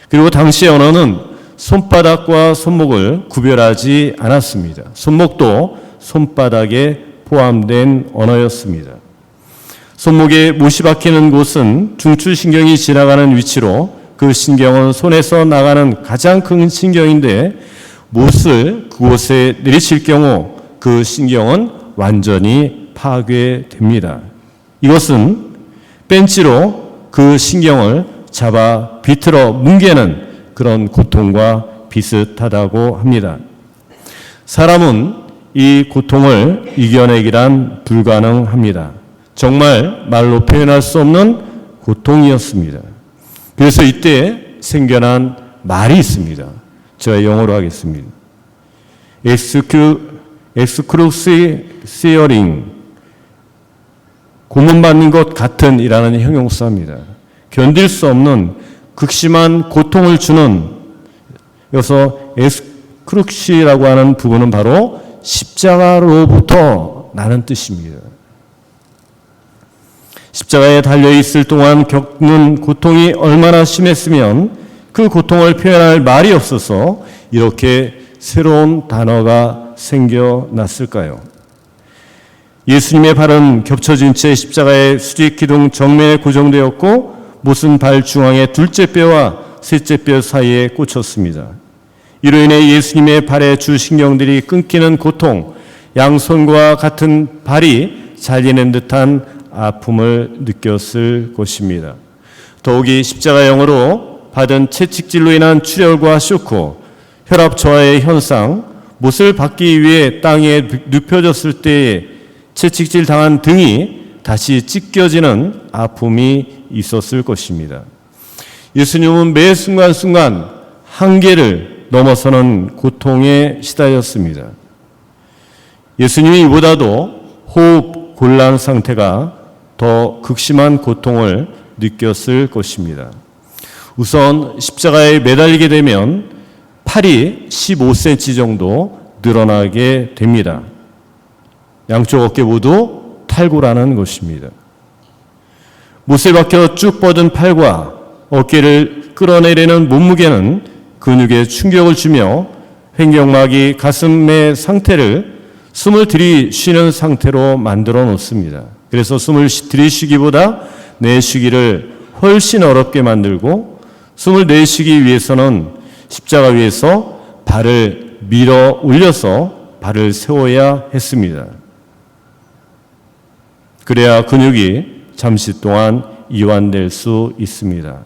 그리고 당시 언어는 손바닥과 손목을 구별하지 않았습니다. 손목도 손바닥에 포함된 언어였습니다. 손목에 못이 박히는 곳은 중추신경이 지나가는 위치로 그 신경은 손에서 나가는 가장 큰 신경인데 못을 그곳에 내리칠 경우 그 신경은 완전히 파괴됩니다. 이것은 벤치로 그 신경을 잡아 비틀어 뭉개는 그런 고통과 비슷하다고 합니다. 사람은 이 고통을 이겨내기란 불가능합니다. 정말 말로 표현할 수 없는 고통이었습니다. 그래서 이때 생겨난 말이 있습니다. 제가 영어로 하겠습니다. excruciating, 고문받는 것 같은 이라는 형용사입니다. 견딜 수 없는 극심한 고통을 주는, 여기서 excruci라고 하는 부분은 바로 십자가로부터 나는 뜻입니다. 십자가에 달려있을 동안 겪는 고통이 얼마나 심했으면 그 고통을 표현할 말이 없어서 이렇게 새로운 단어가 생겨났을까요? 예수님의 발은 겹쳐진 채 십자가의 수직 기둥 정면에 고정되었고 못은 발 중앙의 둘째 뼈와 셋째 뼈 사이에 꽂혔습니다. 이로 인해 예수님의 발의 주신경들이 끊기는 고통, 양손과 같은 발이 잘리는 듯한 아픔을 느꼈을 것입니다. 더욱이 십자가형으로 받은 채찍질로 인한 출혈과 쇼크, 혈압 저하의 현상, 못을 받기 위해 땅에 눕혀졌을 때에 채찍질 당한 등이 다시 찢겨지는 아픔이 있었을 것입니다. 예수님은 매 순간순간 한계를 넘어서는 고통에 시달렸습니다. 예수님이 이보다도 호흡 곤란 상태가 더 극심한 고통을 느꼈을 것입니다. 우선 십자가에 매달리게 되면 팔이 15cm 정도 늘어나게 됩니다. 양쪽 어깨 모두 탈구라는 것입니다. 못에 박혀 쭉 뻗은 팔과 어깨를 끌어내리는 몸무게는 근육에 충격을 주며 횡격막이 가슴의 상태를 숨을 들이쉬는 상태로 만들어 놓습니다. 그래서 숨을 들이쉬기보다 내쉬기를 훨씬 어렵게 만들고 숨을 내쉬기 위해서는 십자가 위에서 발을 밀어 올려서 발을 세워야 했습니다. 그래야 근육이 잠시 동안 이완될 수 있습니다.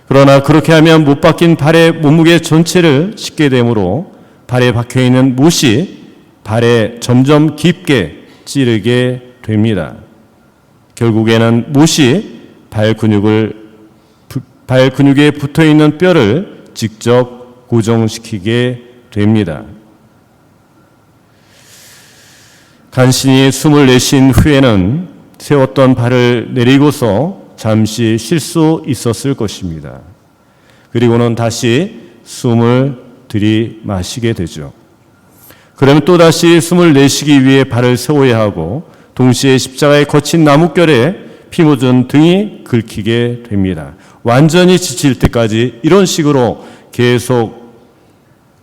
그러나 그렇게 하면 못 박힌 발의 몸무게 전체를 싣게 되므로 발에 박혀있는 못이 발에 점점 깊게 찌르게 됩니다. 결국에는 못이 발 근육에 붙어있는 뼈를 직접 고정시키게 됩니다. 간신히 숨을 내쉰 후에는 세웠던 발을 내리고서 잠시 쉴 수 있었을 것입니다. 그리고는 다시 숨을 들이마시게 되죠. 그러면 또다시 숨을 내쉬기 위해 발을 세워야 하고 동시에 십자가에 거친 나뭇결에 피 묻은 등이 긁히게 됩니다. 완전히 지칠 때까지 이런 식으로 계속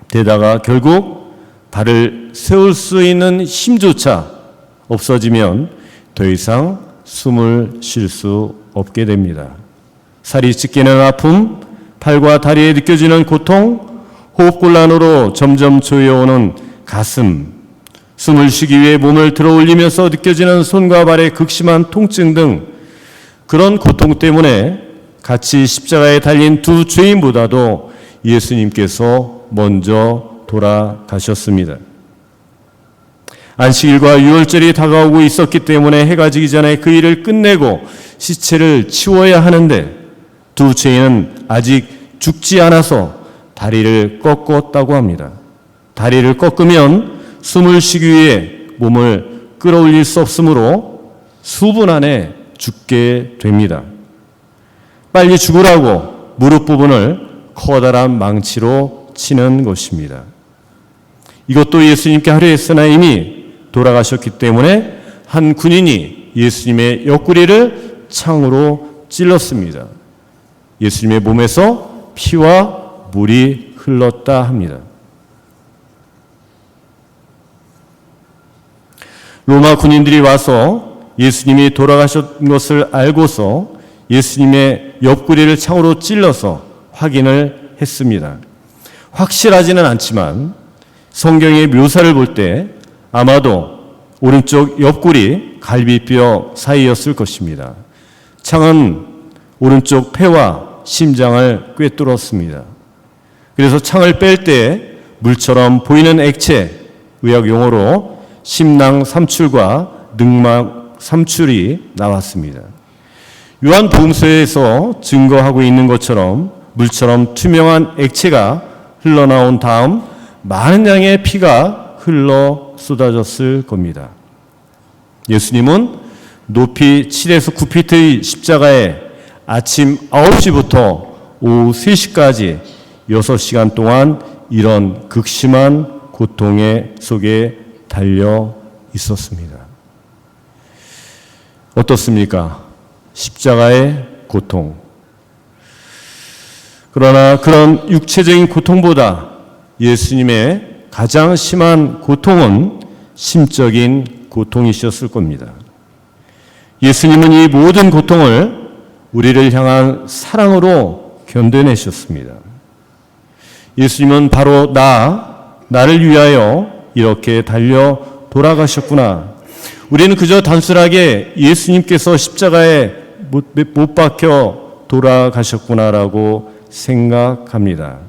되다가 결국 발을 세울 수 있는 힘조차 없어지면 더 이상 숨을 쉴 수 없게 됩니다. 살이 찢기는 아픔, 팔과 다리에 느껴지는 고통, 호흡곤란으로 점점 조여오는 가슴, 숨을 쉬기 위해 몸을 들어 올리면서 느껴지는 손과 발의 극심한 통증 등 그런 고통 때문에 같이 십자가에 달린 두 죄인보다도 예수님께서 먼저 돌아가셨습니다. 안식일과 유월절이 다가오고 있었기 때문에 해가 지기 전에 그 일을 끝내고 시체를 치워야 하는데 두 죄인은 아직 죽지 않아서 다리를 꺾었다고 합니다. 다리를 꺾으면 숨을 쉬기 위해 몸을 끌어올릴 수 없으므로 수분 안에 죽게 됩니다. 빨리 죽으라고 무릎 부분을 커다란 망치로 치는 것입니다. 이것도 예수님께 하려 했으나 이미 돌아가셨기 때문에 한 군인이 예수님의 옆구리를 창으로 찔렀습니다. 예수님의 몸에서 피와 물이 흘렀다 합니다. 로마 군인들이 와서 예수님이 돌아가신 것을 알고서 예수님의 옆구리를 창으로 찔러서 확인을 했습니다. 확실하지는 않지만 성경의 묘사를 볼 때 아마도 오른쪽 옆구리 갈비뼈 사이였을 것입니다. 창은 오른쪽 폐와 심장을 꿰뚫었습니다. 그래서 창을 뺄 때 물처럼 보이는 액체, 의학 용어로 심낭 삼출과 늑막 삼출이 나왔습니다. 요한복음서에서 증거하고 있는 것처럼 물처럼 투명한 액체가 흘러나온 다음 많은 양의 피가 흘러 쏟아졌을 겁니다. 예수님은 높이 7에서 9피트의 십자가에 아침 9시부터 오후 3시까지 6시간 동안 이런 극심한 고통의 속에 달려 있었습니다. 어떻습니까? 십자가의 고통. 그러나 그런 육체적인 고통보다 예수님의 가장 심한 고통은 심적인 고통이셨을 겁니다. 예수님은 이 모든 고통을 우리를 향한 사랑으로 견뎌내셨습니다. 예수님은 바로 나를 위하여 이렇게 달려 돌아가셨구나. 우리는 그저 단순하게 예수님께서 십자가에 못 박혀 돌아가셨구나라고 생각합니다.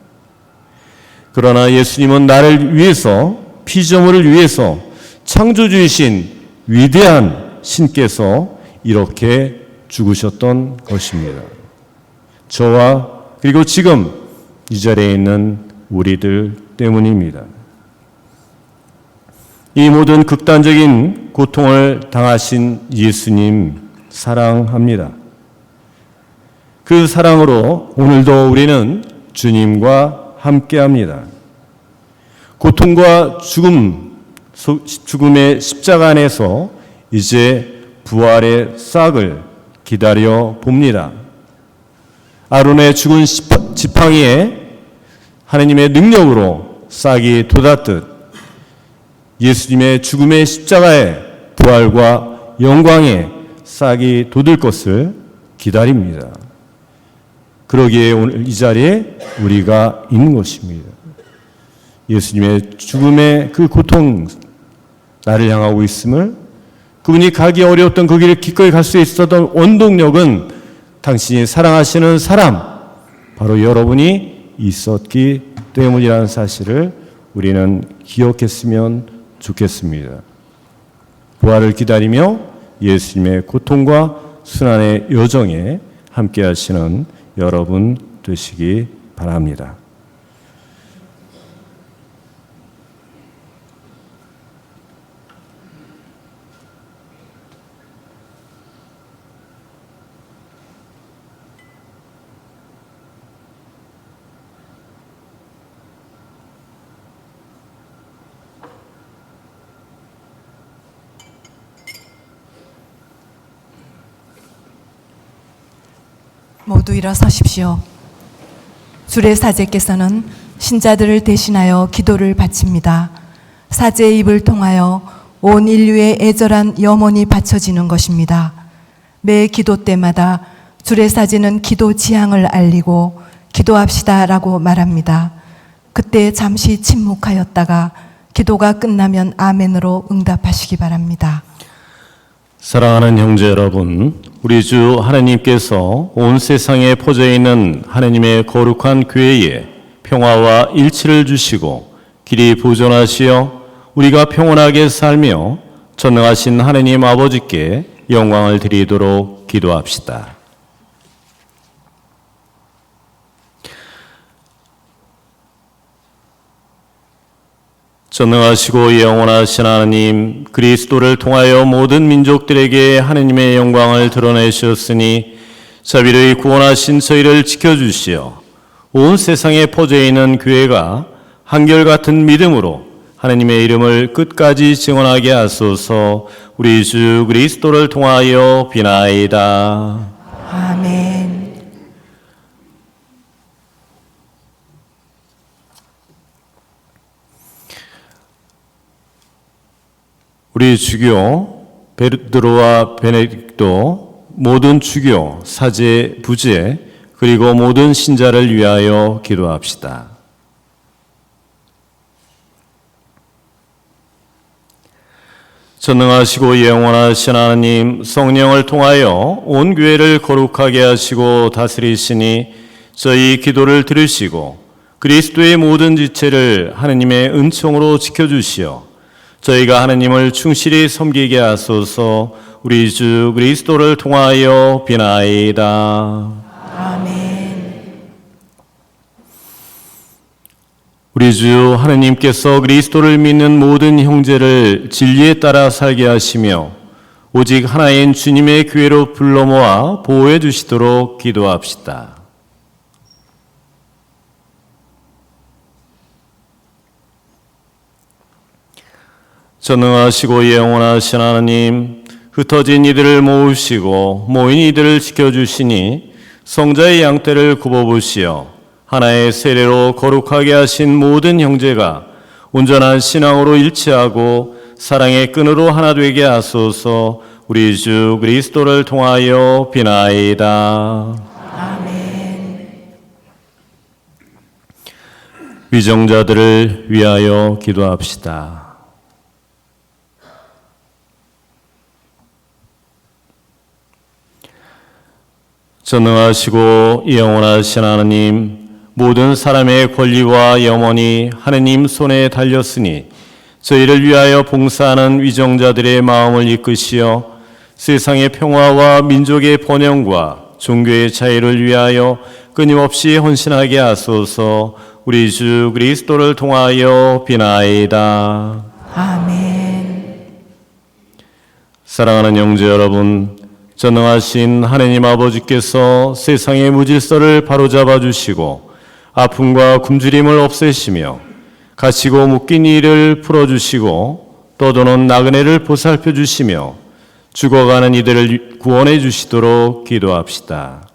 그러나 예수님은 나를 위해서, 피조물을 위해서 창조주이신 위대한 신께서 이렇게 죽으셨던 것입니다. 저와 그리고 지금 이 자리에 있는 우리들 때문입니다. 이 모든 극단적인 고통을 당하신 예수님 사랑합니다. 그 사랑으로 오늘도 우리는 주님과 함께합니다. 고통과 죽음의 십자가 안에서 이제 부활의 싹을 기다려 봅니다. 아론의 죽은 지팡이에 하나님의 능력으로 싹이 돋았듯 예수님의 죽음의 십자가에 부활과 영광의 싹이 돋을 것을 기다립니다. 그러기에 오늘 이 자리에 우리가 있는 것입니다. 예수님의 죽음의 그 고통, 나를 향하고 있음을, 그분이 가기 어려웠던 그 길을 기꺼이 갈 수 있었던 원동력은 당신이 사랑하시는 사람, 바로 여러분이 있었기 때문이라는 사실을 우리는 기억했으면 좋겠습니다. 부활을 기다리며 예수님의 고통과 순환의 여정에 함께 하시는 여러분 되시기 바랍니다. 모두 일어서십시오. 주례 사제께서는 신자들을 대신하여 기도를 바칩니다. 사제의 입을 통하여 온 인류의 애절한 염원이 바쳐지는 것입니다. 매 기도 때마다 주례 사제는 기도 지향을 알리고 기도합시다라고 말합니다. 그때 잠시 침묵하였다가 기도가 끝나면 아멘으로 응답하시기 바랍니다. 사랑하는 형제 여러분, 우리 주 하나님께서 온 세상에 퍼져 있는 하나님의 거룩한 교회에 평화와 일치를 주시고 길이 보존하시어 우리가 평온하게 살며 전능하신 하나님 아버지께 영광을 드리도록 기도합시다. 전능하시고 영원하신 하나님, 그리스도를 통하여 모든 민족들에게 하나님의 영광을 드러내셨으니 자비를 구원하신 저희를 지켜주시어 온 세상에 퍼져 있는 교회가 한결같은 믿음으로 하나님의 이름을 끝까지 증언하게 하소서. 우리 주 그리스도를 통하여 비나이다. 아멘. 우리 주교 베드로와 베네딕토, 모든 주교, 사제, 부제, 그리고 모든 신자를 위하여 기도합시다. 전능하시고 영원하신 하나님, 성령을 통하여 온 교회를 거룩하게 하시고 다스리시니 저희 기도를 들으시고 그리스도의 모든 지체를 하느님의 은총으로 지켜주시어 저희가 하느님을 충실히 섬기게 하소서. 우리 주 그리스도를 통하여 비나이다. 아멘. 우리 주 하느님께서 그리스도를 믿는 모든 형제를 진리에 따라 살게 하시며 오직 하나인 주님의 교회로 불러 모아 보호해 주시도록 기도합시다. 전능하시고 영원하신 하나님, 흩어진 이들을 모으시고 모인 이들을 지켜주시니 성자의 양떼를 굽어보시어 하나의 세례로 거룩하게 하신 모든 형제가 온전한 신앙으로 일치하고 사랑의 끈으로 하나 되게 하소서. 우리 주 그리스도를 통하여 비나이다. 아멘. 위정자들을 위하여 기도합시다. 전능하시고 영원하신 하나님, 모든 사람의 권리와 염원이 하느님 손에 달렸으니 저희를 위하여 봉사하는 위정자들의 마음을 이끄시어 세상의 평화와 민족의 번영과 종교의 자유를 위하여 끊임없이 헌신하게 하소서. 우리 주 그리스도를 통하여 비나이다. 아멘. 사랑하는 형제 여러분, 전능하신 하느님 아버지께서 세상의 무질서를 바로잡아 주시고 아픔과 굶주림을 없애시며 갇히고 묶인 이를 풀어주시고 떠도는 나그네를 보살펴 주시며 죽어가는 이들을 구원해 주시도록 기도합시다.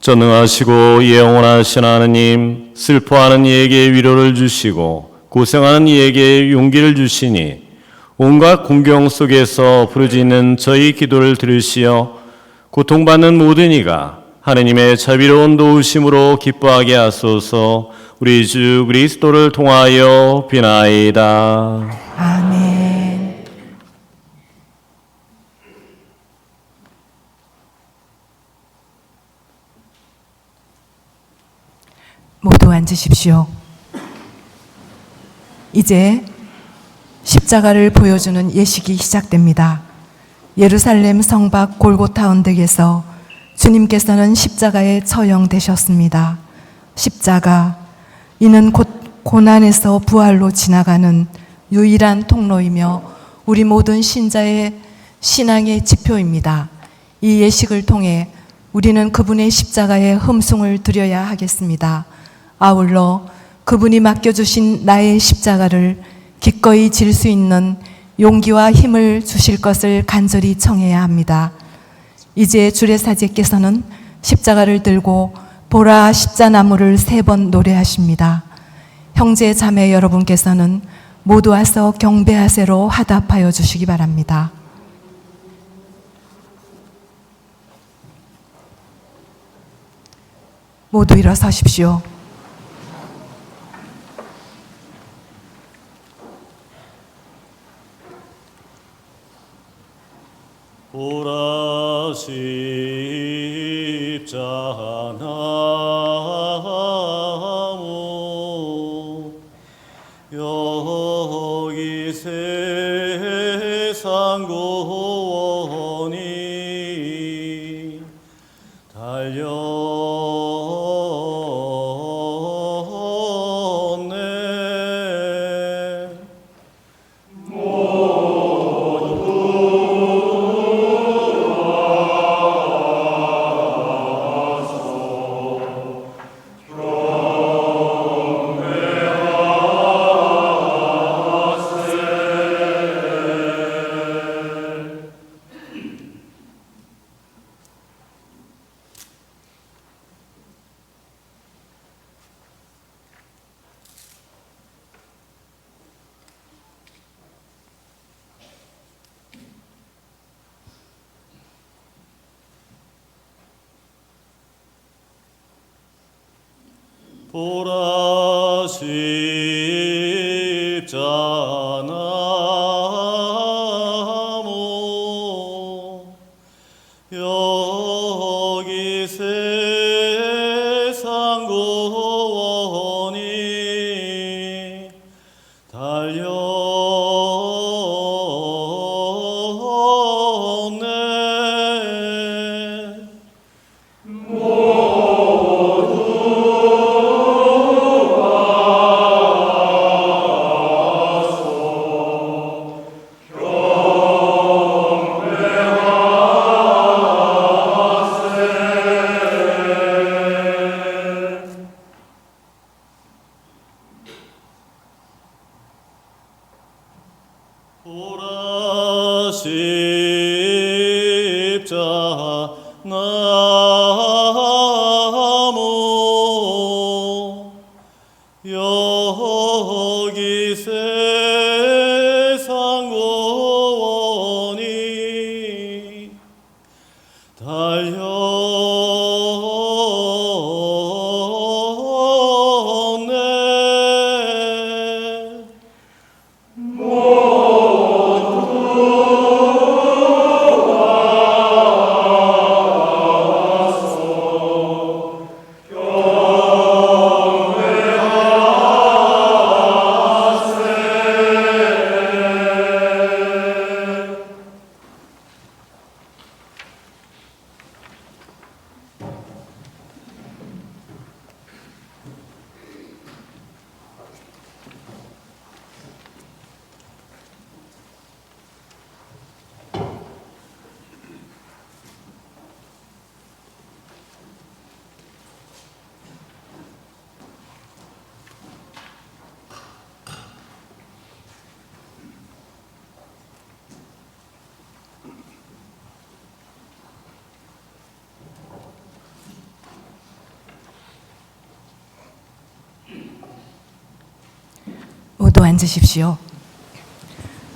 전능하시고 영원하신 하느님, 슬퍼하는 이에게 위로를 주시고 고생하는 이에게 용기를 주시니 온갖 공경 속에서 부르짖는 저희 기도를 들으시어 고통받는 모든 이가 하느님의 자비로운 도우심으로 기뻐하게 하소서. 우리 주 그리스도를 통하여 비나이다. 아멘. 모두 앉으십시오. 이제 십자가를 보여주는 예식이 시작됩니다. 예루살렘 성 밖 골고타 언덕에서 주님께서는 십자가에 처형되셨습니다. 십자가, 이는 곧 고난에서 부활로 지나가는 유일한 통로이며 우리 모든 신자의 신앙의 지표입니다. 이 예식을 통해 우리는 그분의 십자가에 흠숭을 드려야 하겠습니다. 아울러 그분이 맡겨주신 나의 십자가를 기꺼이 질 수 있는 용기와 힘을 주실 것을 간절히 청해야 합니다. 이제 주례사제께서는 십자가를 들고 보라 십자나무를 3번 노래하십니다. 형제 자매 여러분께서는 모두 와서 경배하세로 화답하여 주시기 바랍니다. 모두 일어서십시오. 보라 십자나무 여기 세상 구원이 달렸네. 보라 십자나무 여기 세상 구원이 달렸네. 보라 십자나무 여기 세상 구원이 달렸네. 모두 앉으십시오.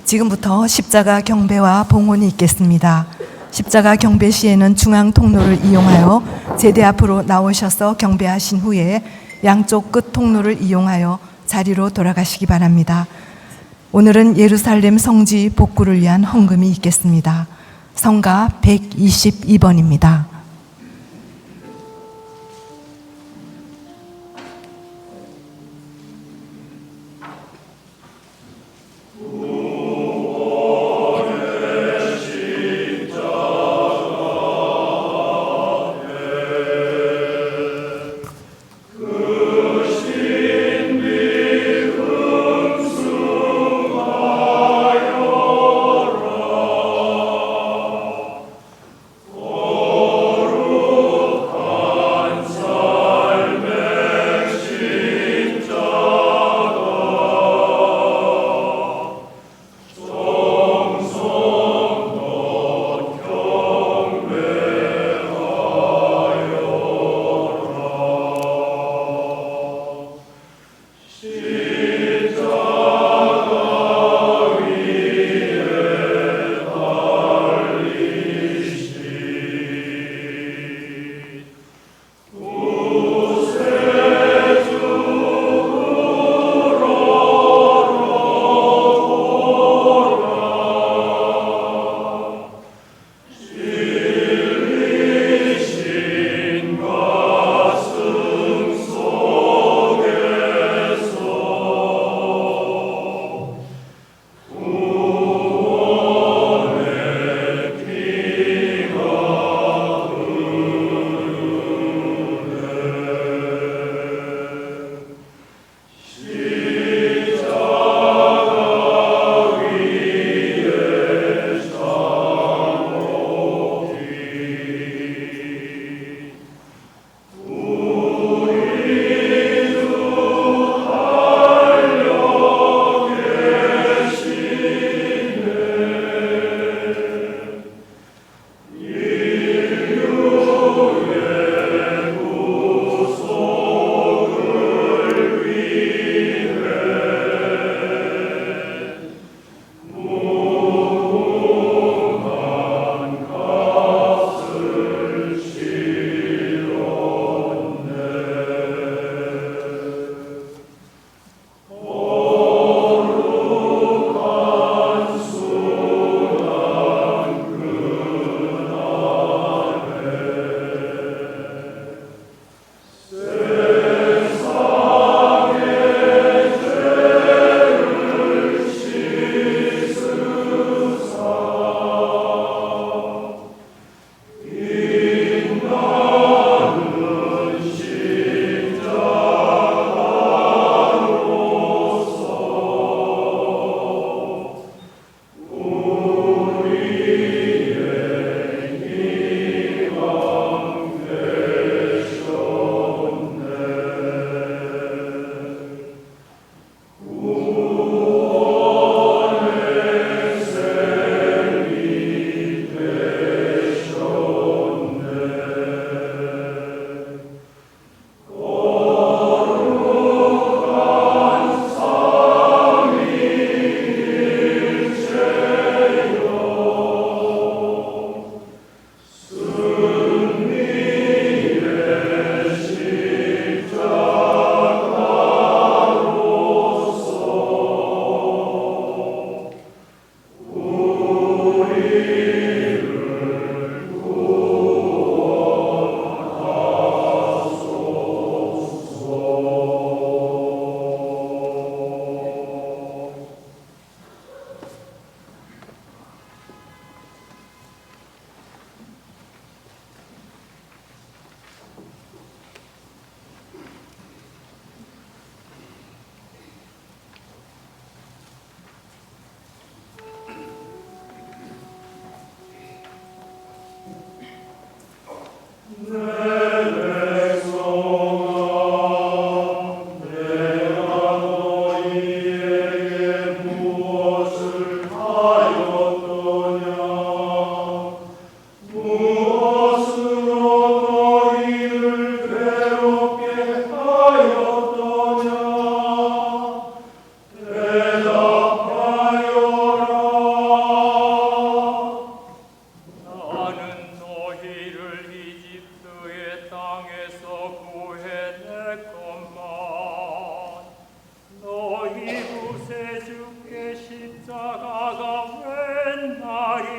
지금부터 십자가 경배와 봉헌이 있겠습니다. 십자가 경배 시에는 중앙 통로를 이용하여 제대 앞으로 나오셔서 경배하신 후에 양쪽 끝 통로를 이용하여 자리로 돌아가시기 바랍니다. 오늘은 예루살렘 성지 복구를 위한 헌금이 있겠습니다. 성가 122번입니다.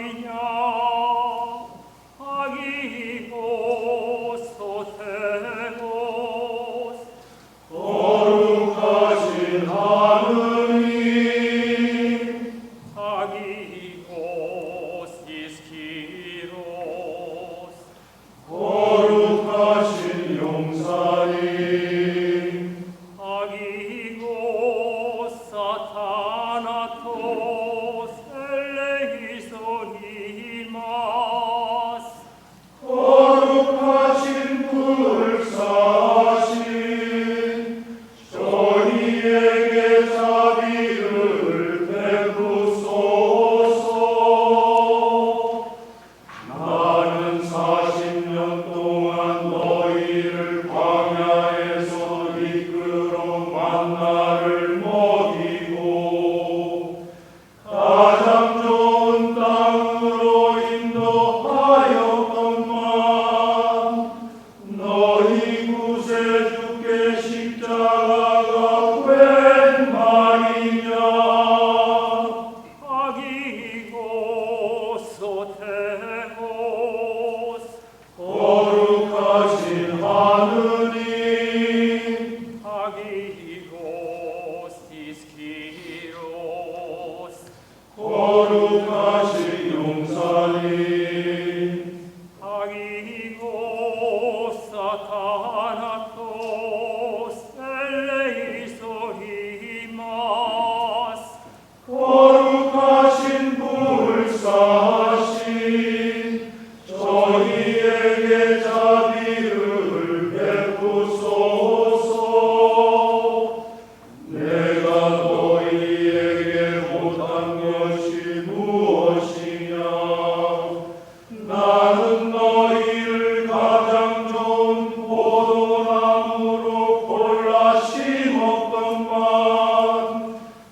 말이냐 아기고 소테노스 거룩하신 하느님 아기고 시스키로스 거룩하신 용사님 아기고 사타나토스 엘레이소니마스 거룩하신 불사신 저희에게 자비를 베푸소서. 나는 40년 동안 너희를 광야에서 이끌어 만나를 먹이고 가장 좋은 땅으로 인도하였건만 너희 구세주께 십자가가 웬 말이냐 아기고 소테모스 거룩하신 하느님 아기고 시스키로스 거룩하신 용사님 아기고 사타나토스 엘레이소리마스 거룩하신 불사신 저희에게 자비를 베푸소서. 내가 너희에게 못한 것이 무엇이냐 나는 너희를 가장 좋은 포도나무로 골라 심었건만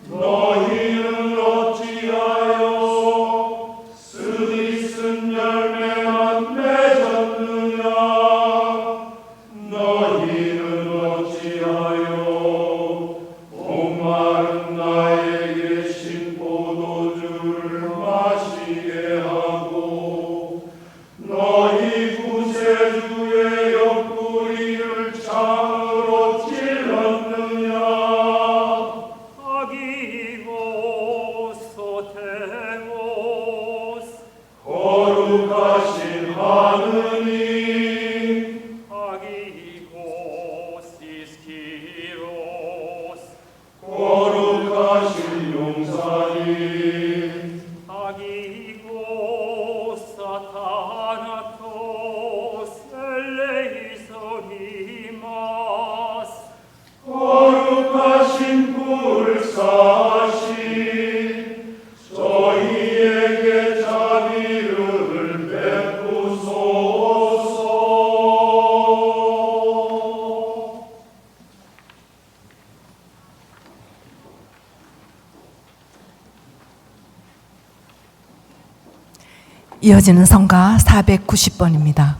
너희는 어찌하여 쓰디쓴 열매만 맺었느냐 너희는 어찌하여 목마른 나에게 신 포도주를 마시게 하고 너희 구세주의 옆구리를 창으로 찔렀느냐 아기고 소테모스 거룩하신 하느님 아기고 시스키로스 거룩하신 용사님 아기고 사타나토스 엘레이소니마스 거룩하신 불사신 저희에게 자비를 베푸소서. 이어지는 성가 490번입니다.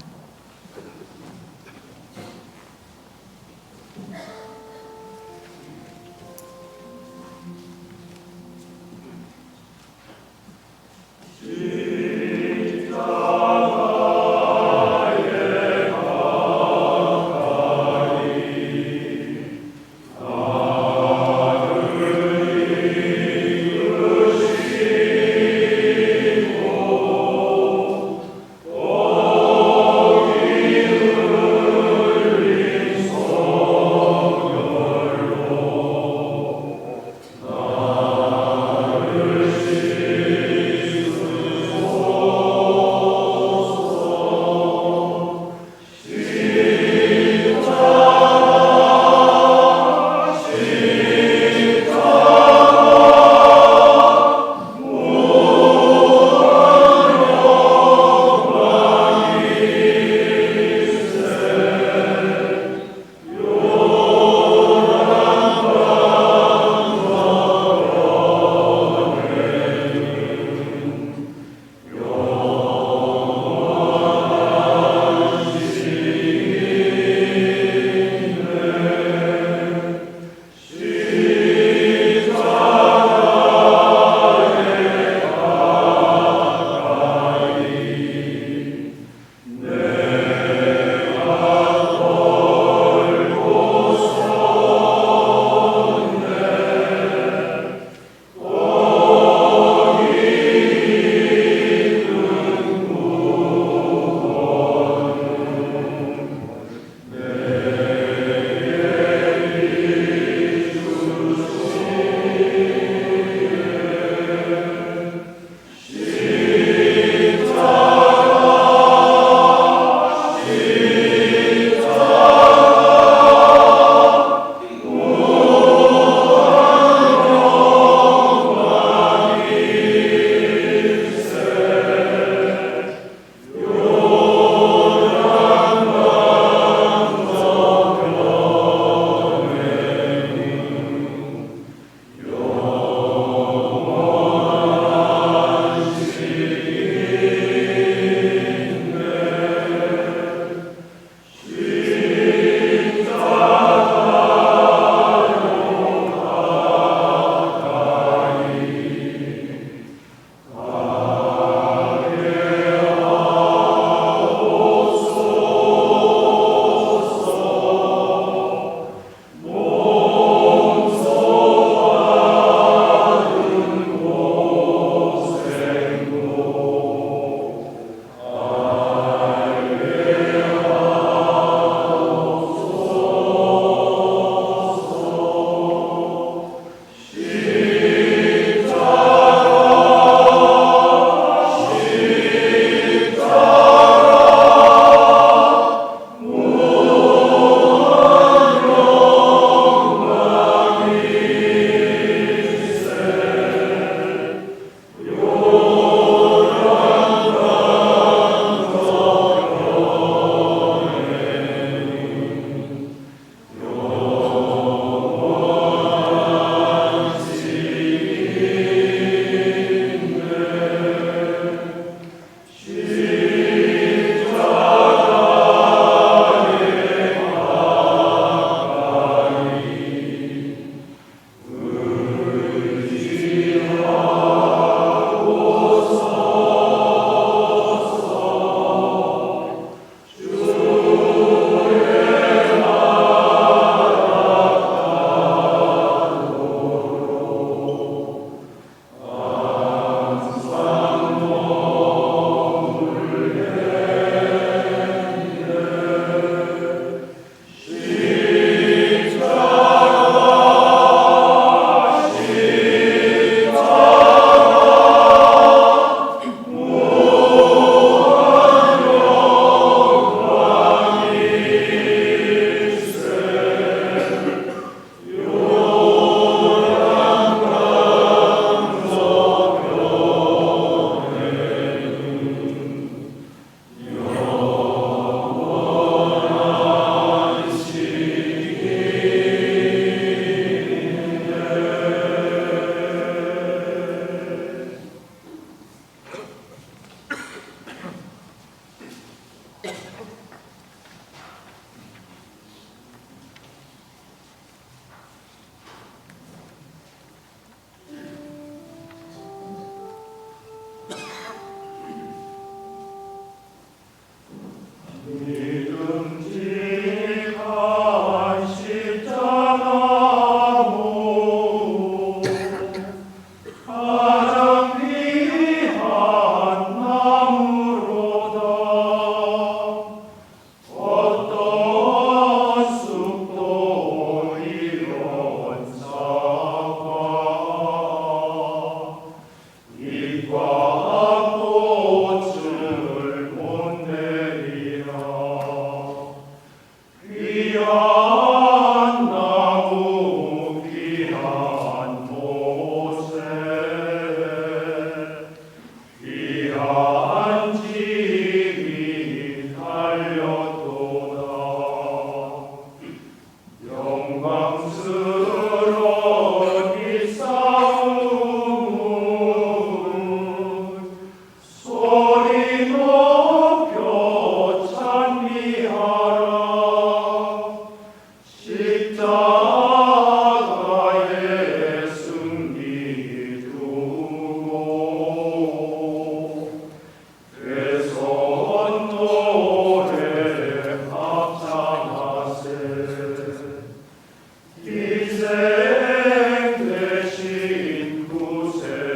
위대한 짐이 달렸도다. 영광스러운 이 싸움은 소리 높여 찬미하라. 십자가의 승리 두고 대선 노래 합창하세. 희생 대신 구세주가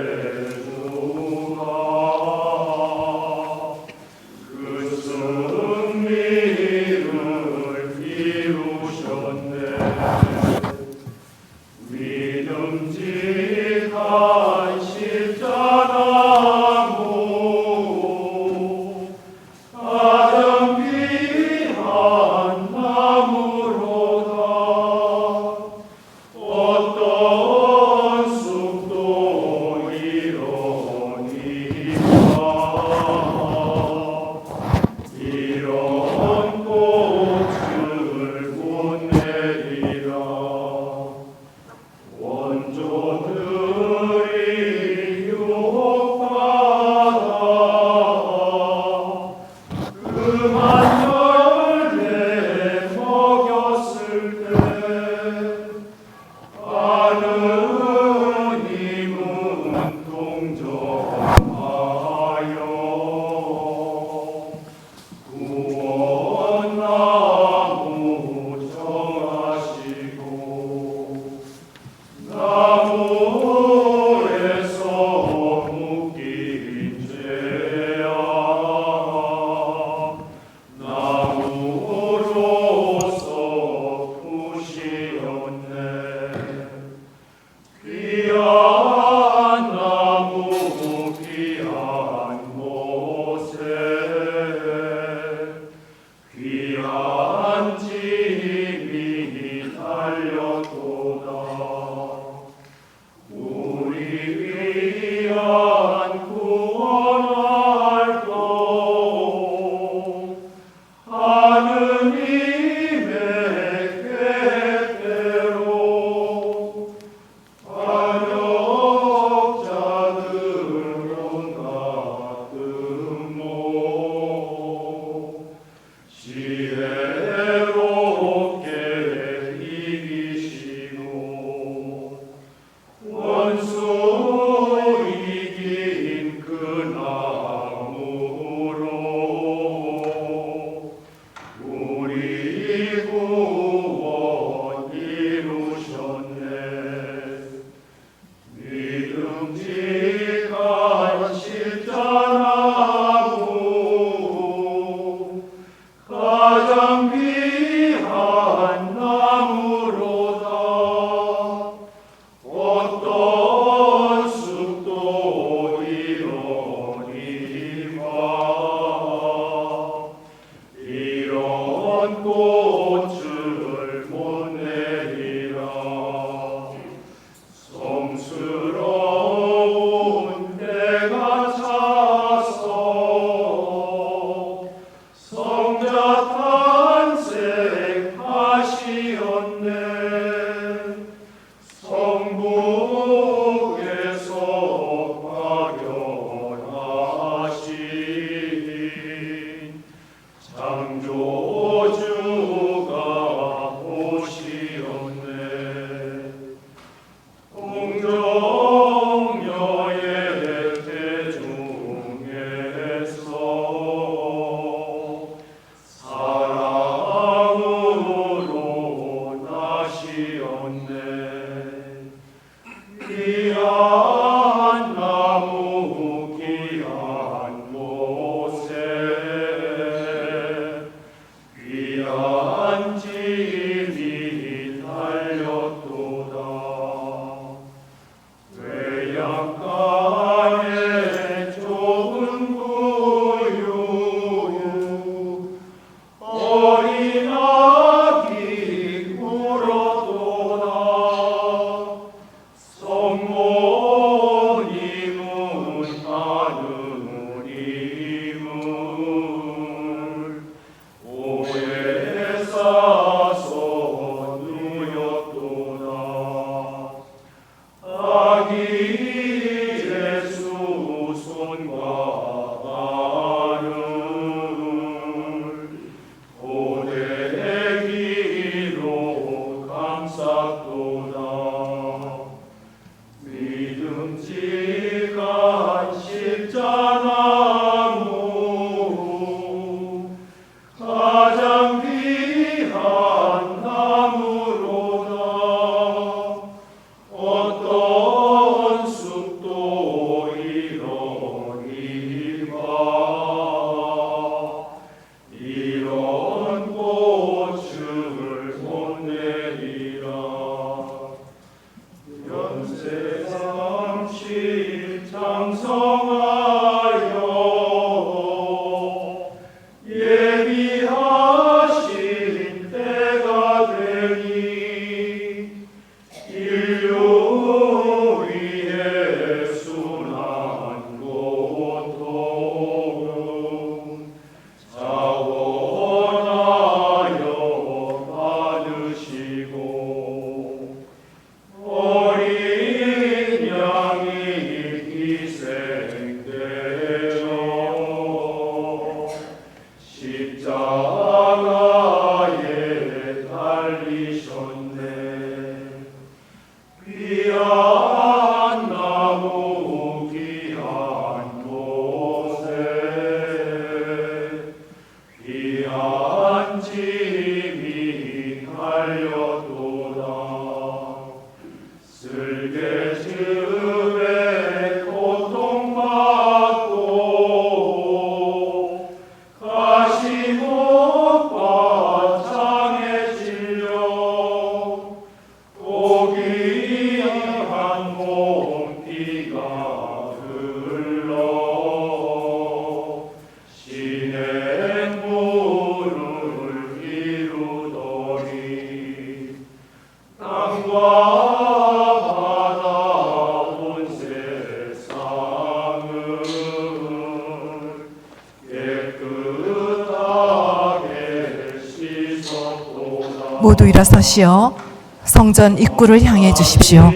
모두 일어서시어 성전 입구를 향해 주십시오.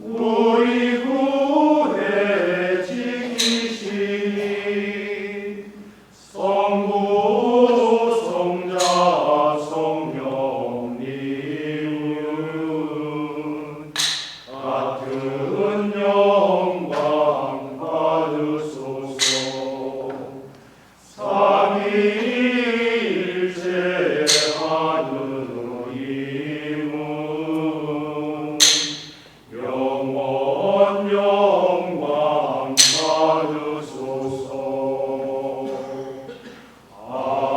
우리 구해 지키시니 성부 성자 성령님은 같은 영광 받으소서. 삼위일체하는 임은 영원 영광 받으소서. 아멘.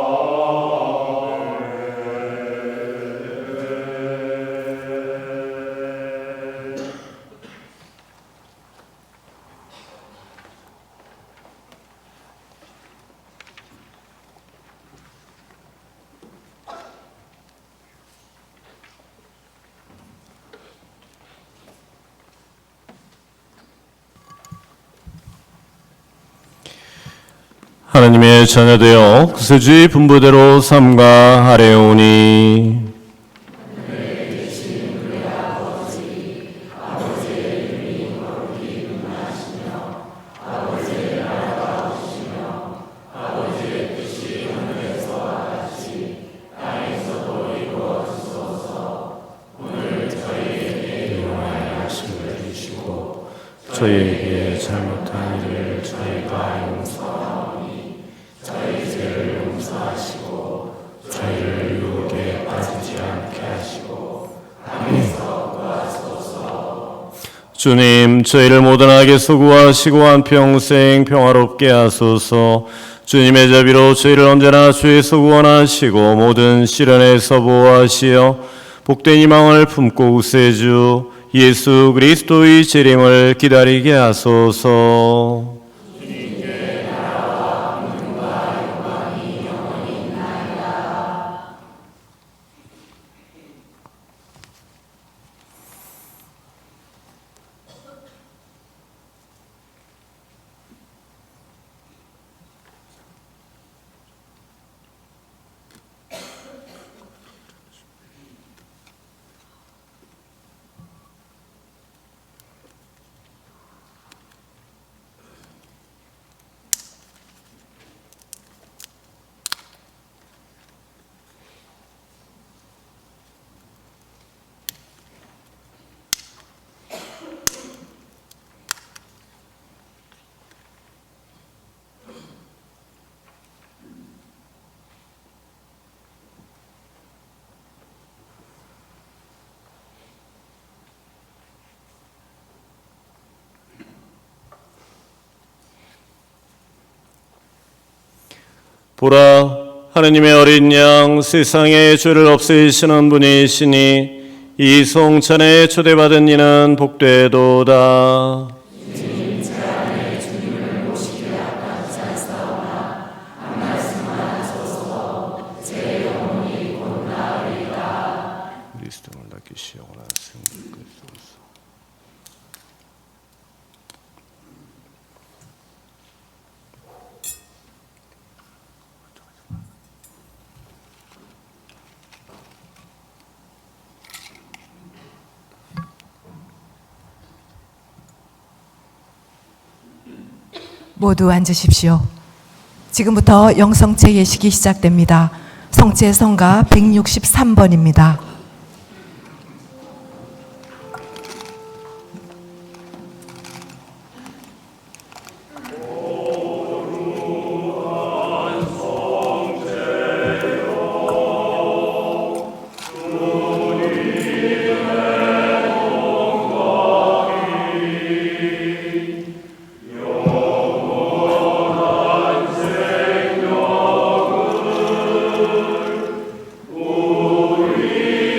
하나님의 자녀되어 구세주의 분부대로 삼가 아뢰오니 저희에게 잘못한 일을 저희가 용서하오니 저희 죄를 용서하시고 저희를 유혹에 빠지지 않게 하시고 악에서 구하소서. 주님, 저희를 모든 악에서 구하시고 한평생 평화롭게 하소서. 주님의 자비로 저희를 언제나 죄에서 구원하시고 모든 시련에서 보호하시어 복된 희망을 품고 구세주 예수 그리스도의 재림을 기다리게 하소서. 보라, 하느님의 어린 양, 세상의 죄를 없애시는 분이시니 이 성찬에 초대받은 이는 복되도다. 그리스도를 낚이시오나 승리 그리스도서. 모두 앉으십시오. 지금부터 영성체 예식이 시작됩니다. 성체 성가 163번입니다. 우리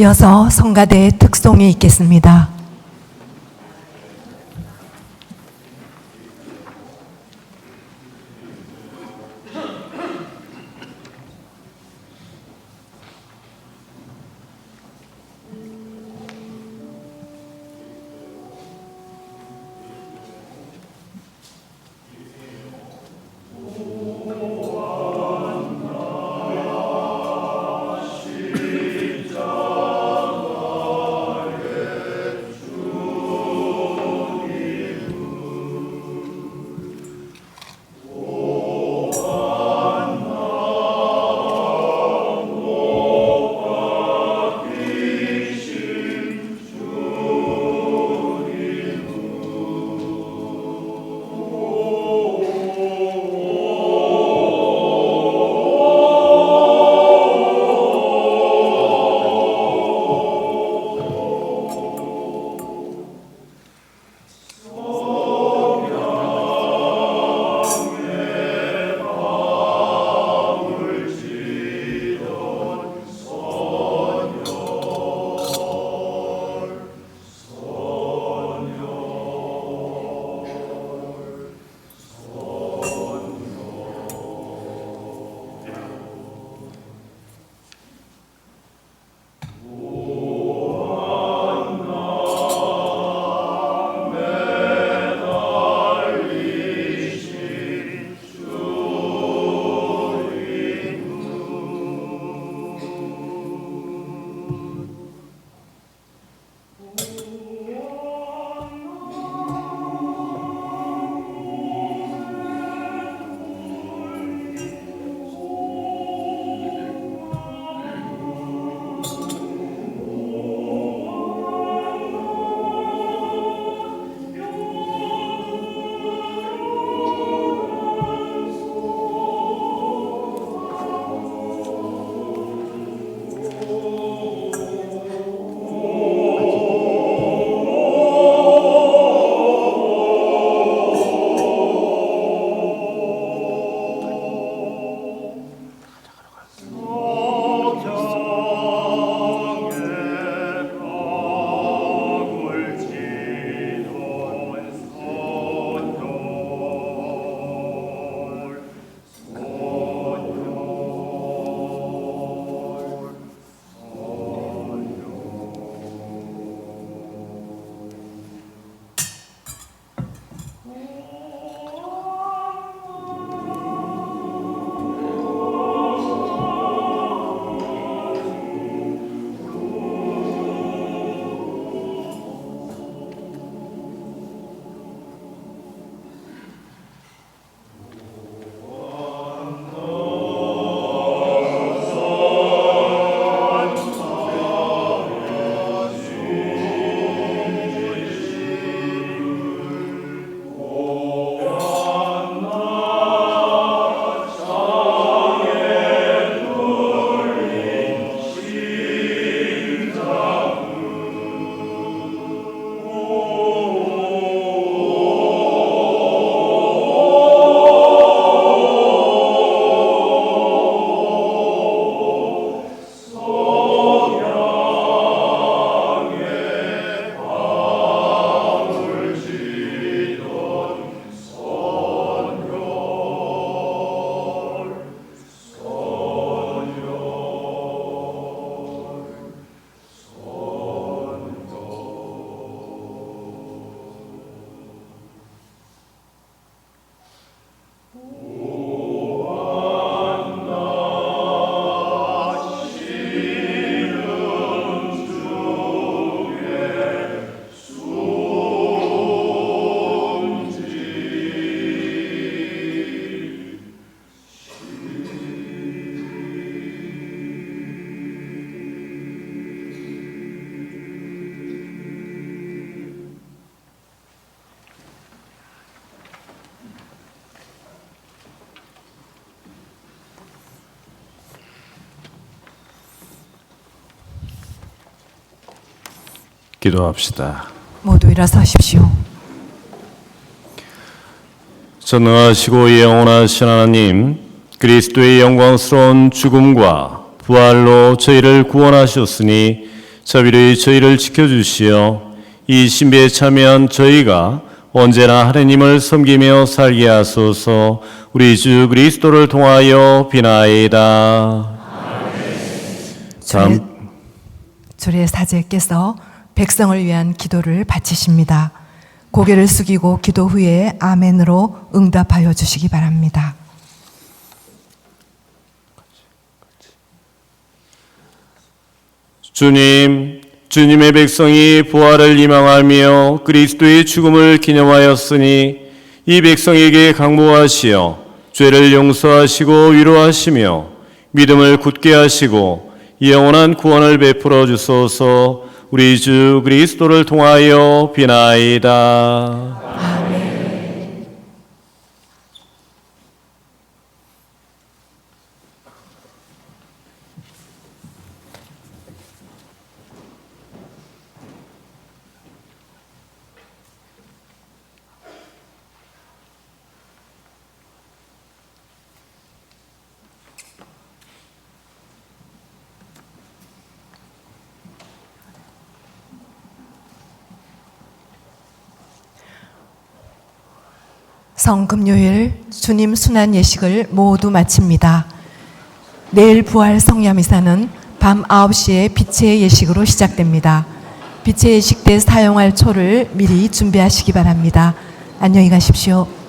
이어서 성가대의 특송이 있겠습니다. 기도합시다. 모두 일어서십시오. 전능하시고 영원하신 하나님, 그리스도의 영광스러운 죽음과 부활로 저희를 구원하셨으니 자비로이 저희를 지켜주시어 이 신비에 참여한 저희가 언제나 하느님을 섬기며 살게 하소서. 우리 주 그리스도를 통하여 비나이다. 주례 사제께서 백성을 위한 기도를 바치십니다. 고개를 숙이고 기도 후에 아멘으로 응답하여 주시기 바랍니다. 주님, 주님의 백성이 부활을 희망하며 그리스도의 죽음을 기념하였으니 이 백성에게 강구하시어 죄를 용서하시고 위로하시며 믿음을 굳게 하시고 영원한 구원을 베풀어 주소서. 우리 주 그리스도를 통하여 비나이다. 성금요일 주님 순환 예식을 모두 마칩니다. 내일 부활 성야미사는 밤 9시에 빛의 예식으로 시작됩니다. 빛의 예식 때 사용할 초를 미리 준비하시기 바랍니다. 안녕히 가십시오.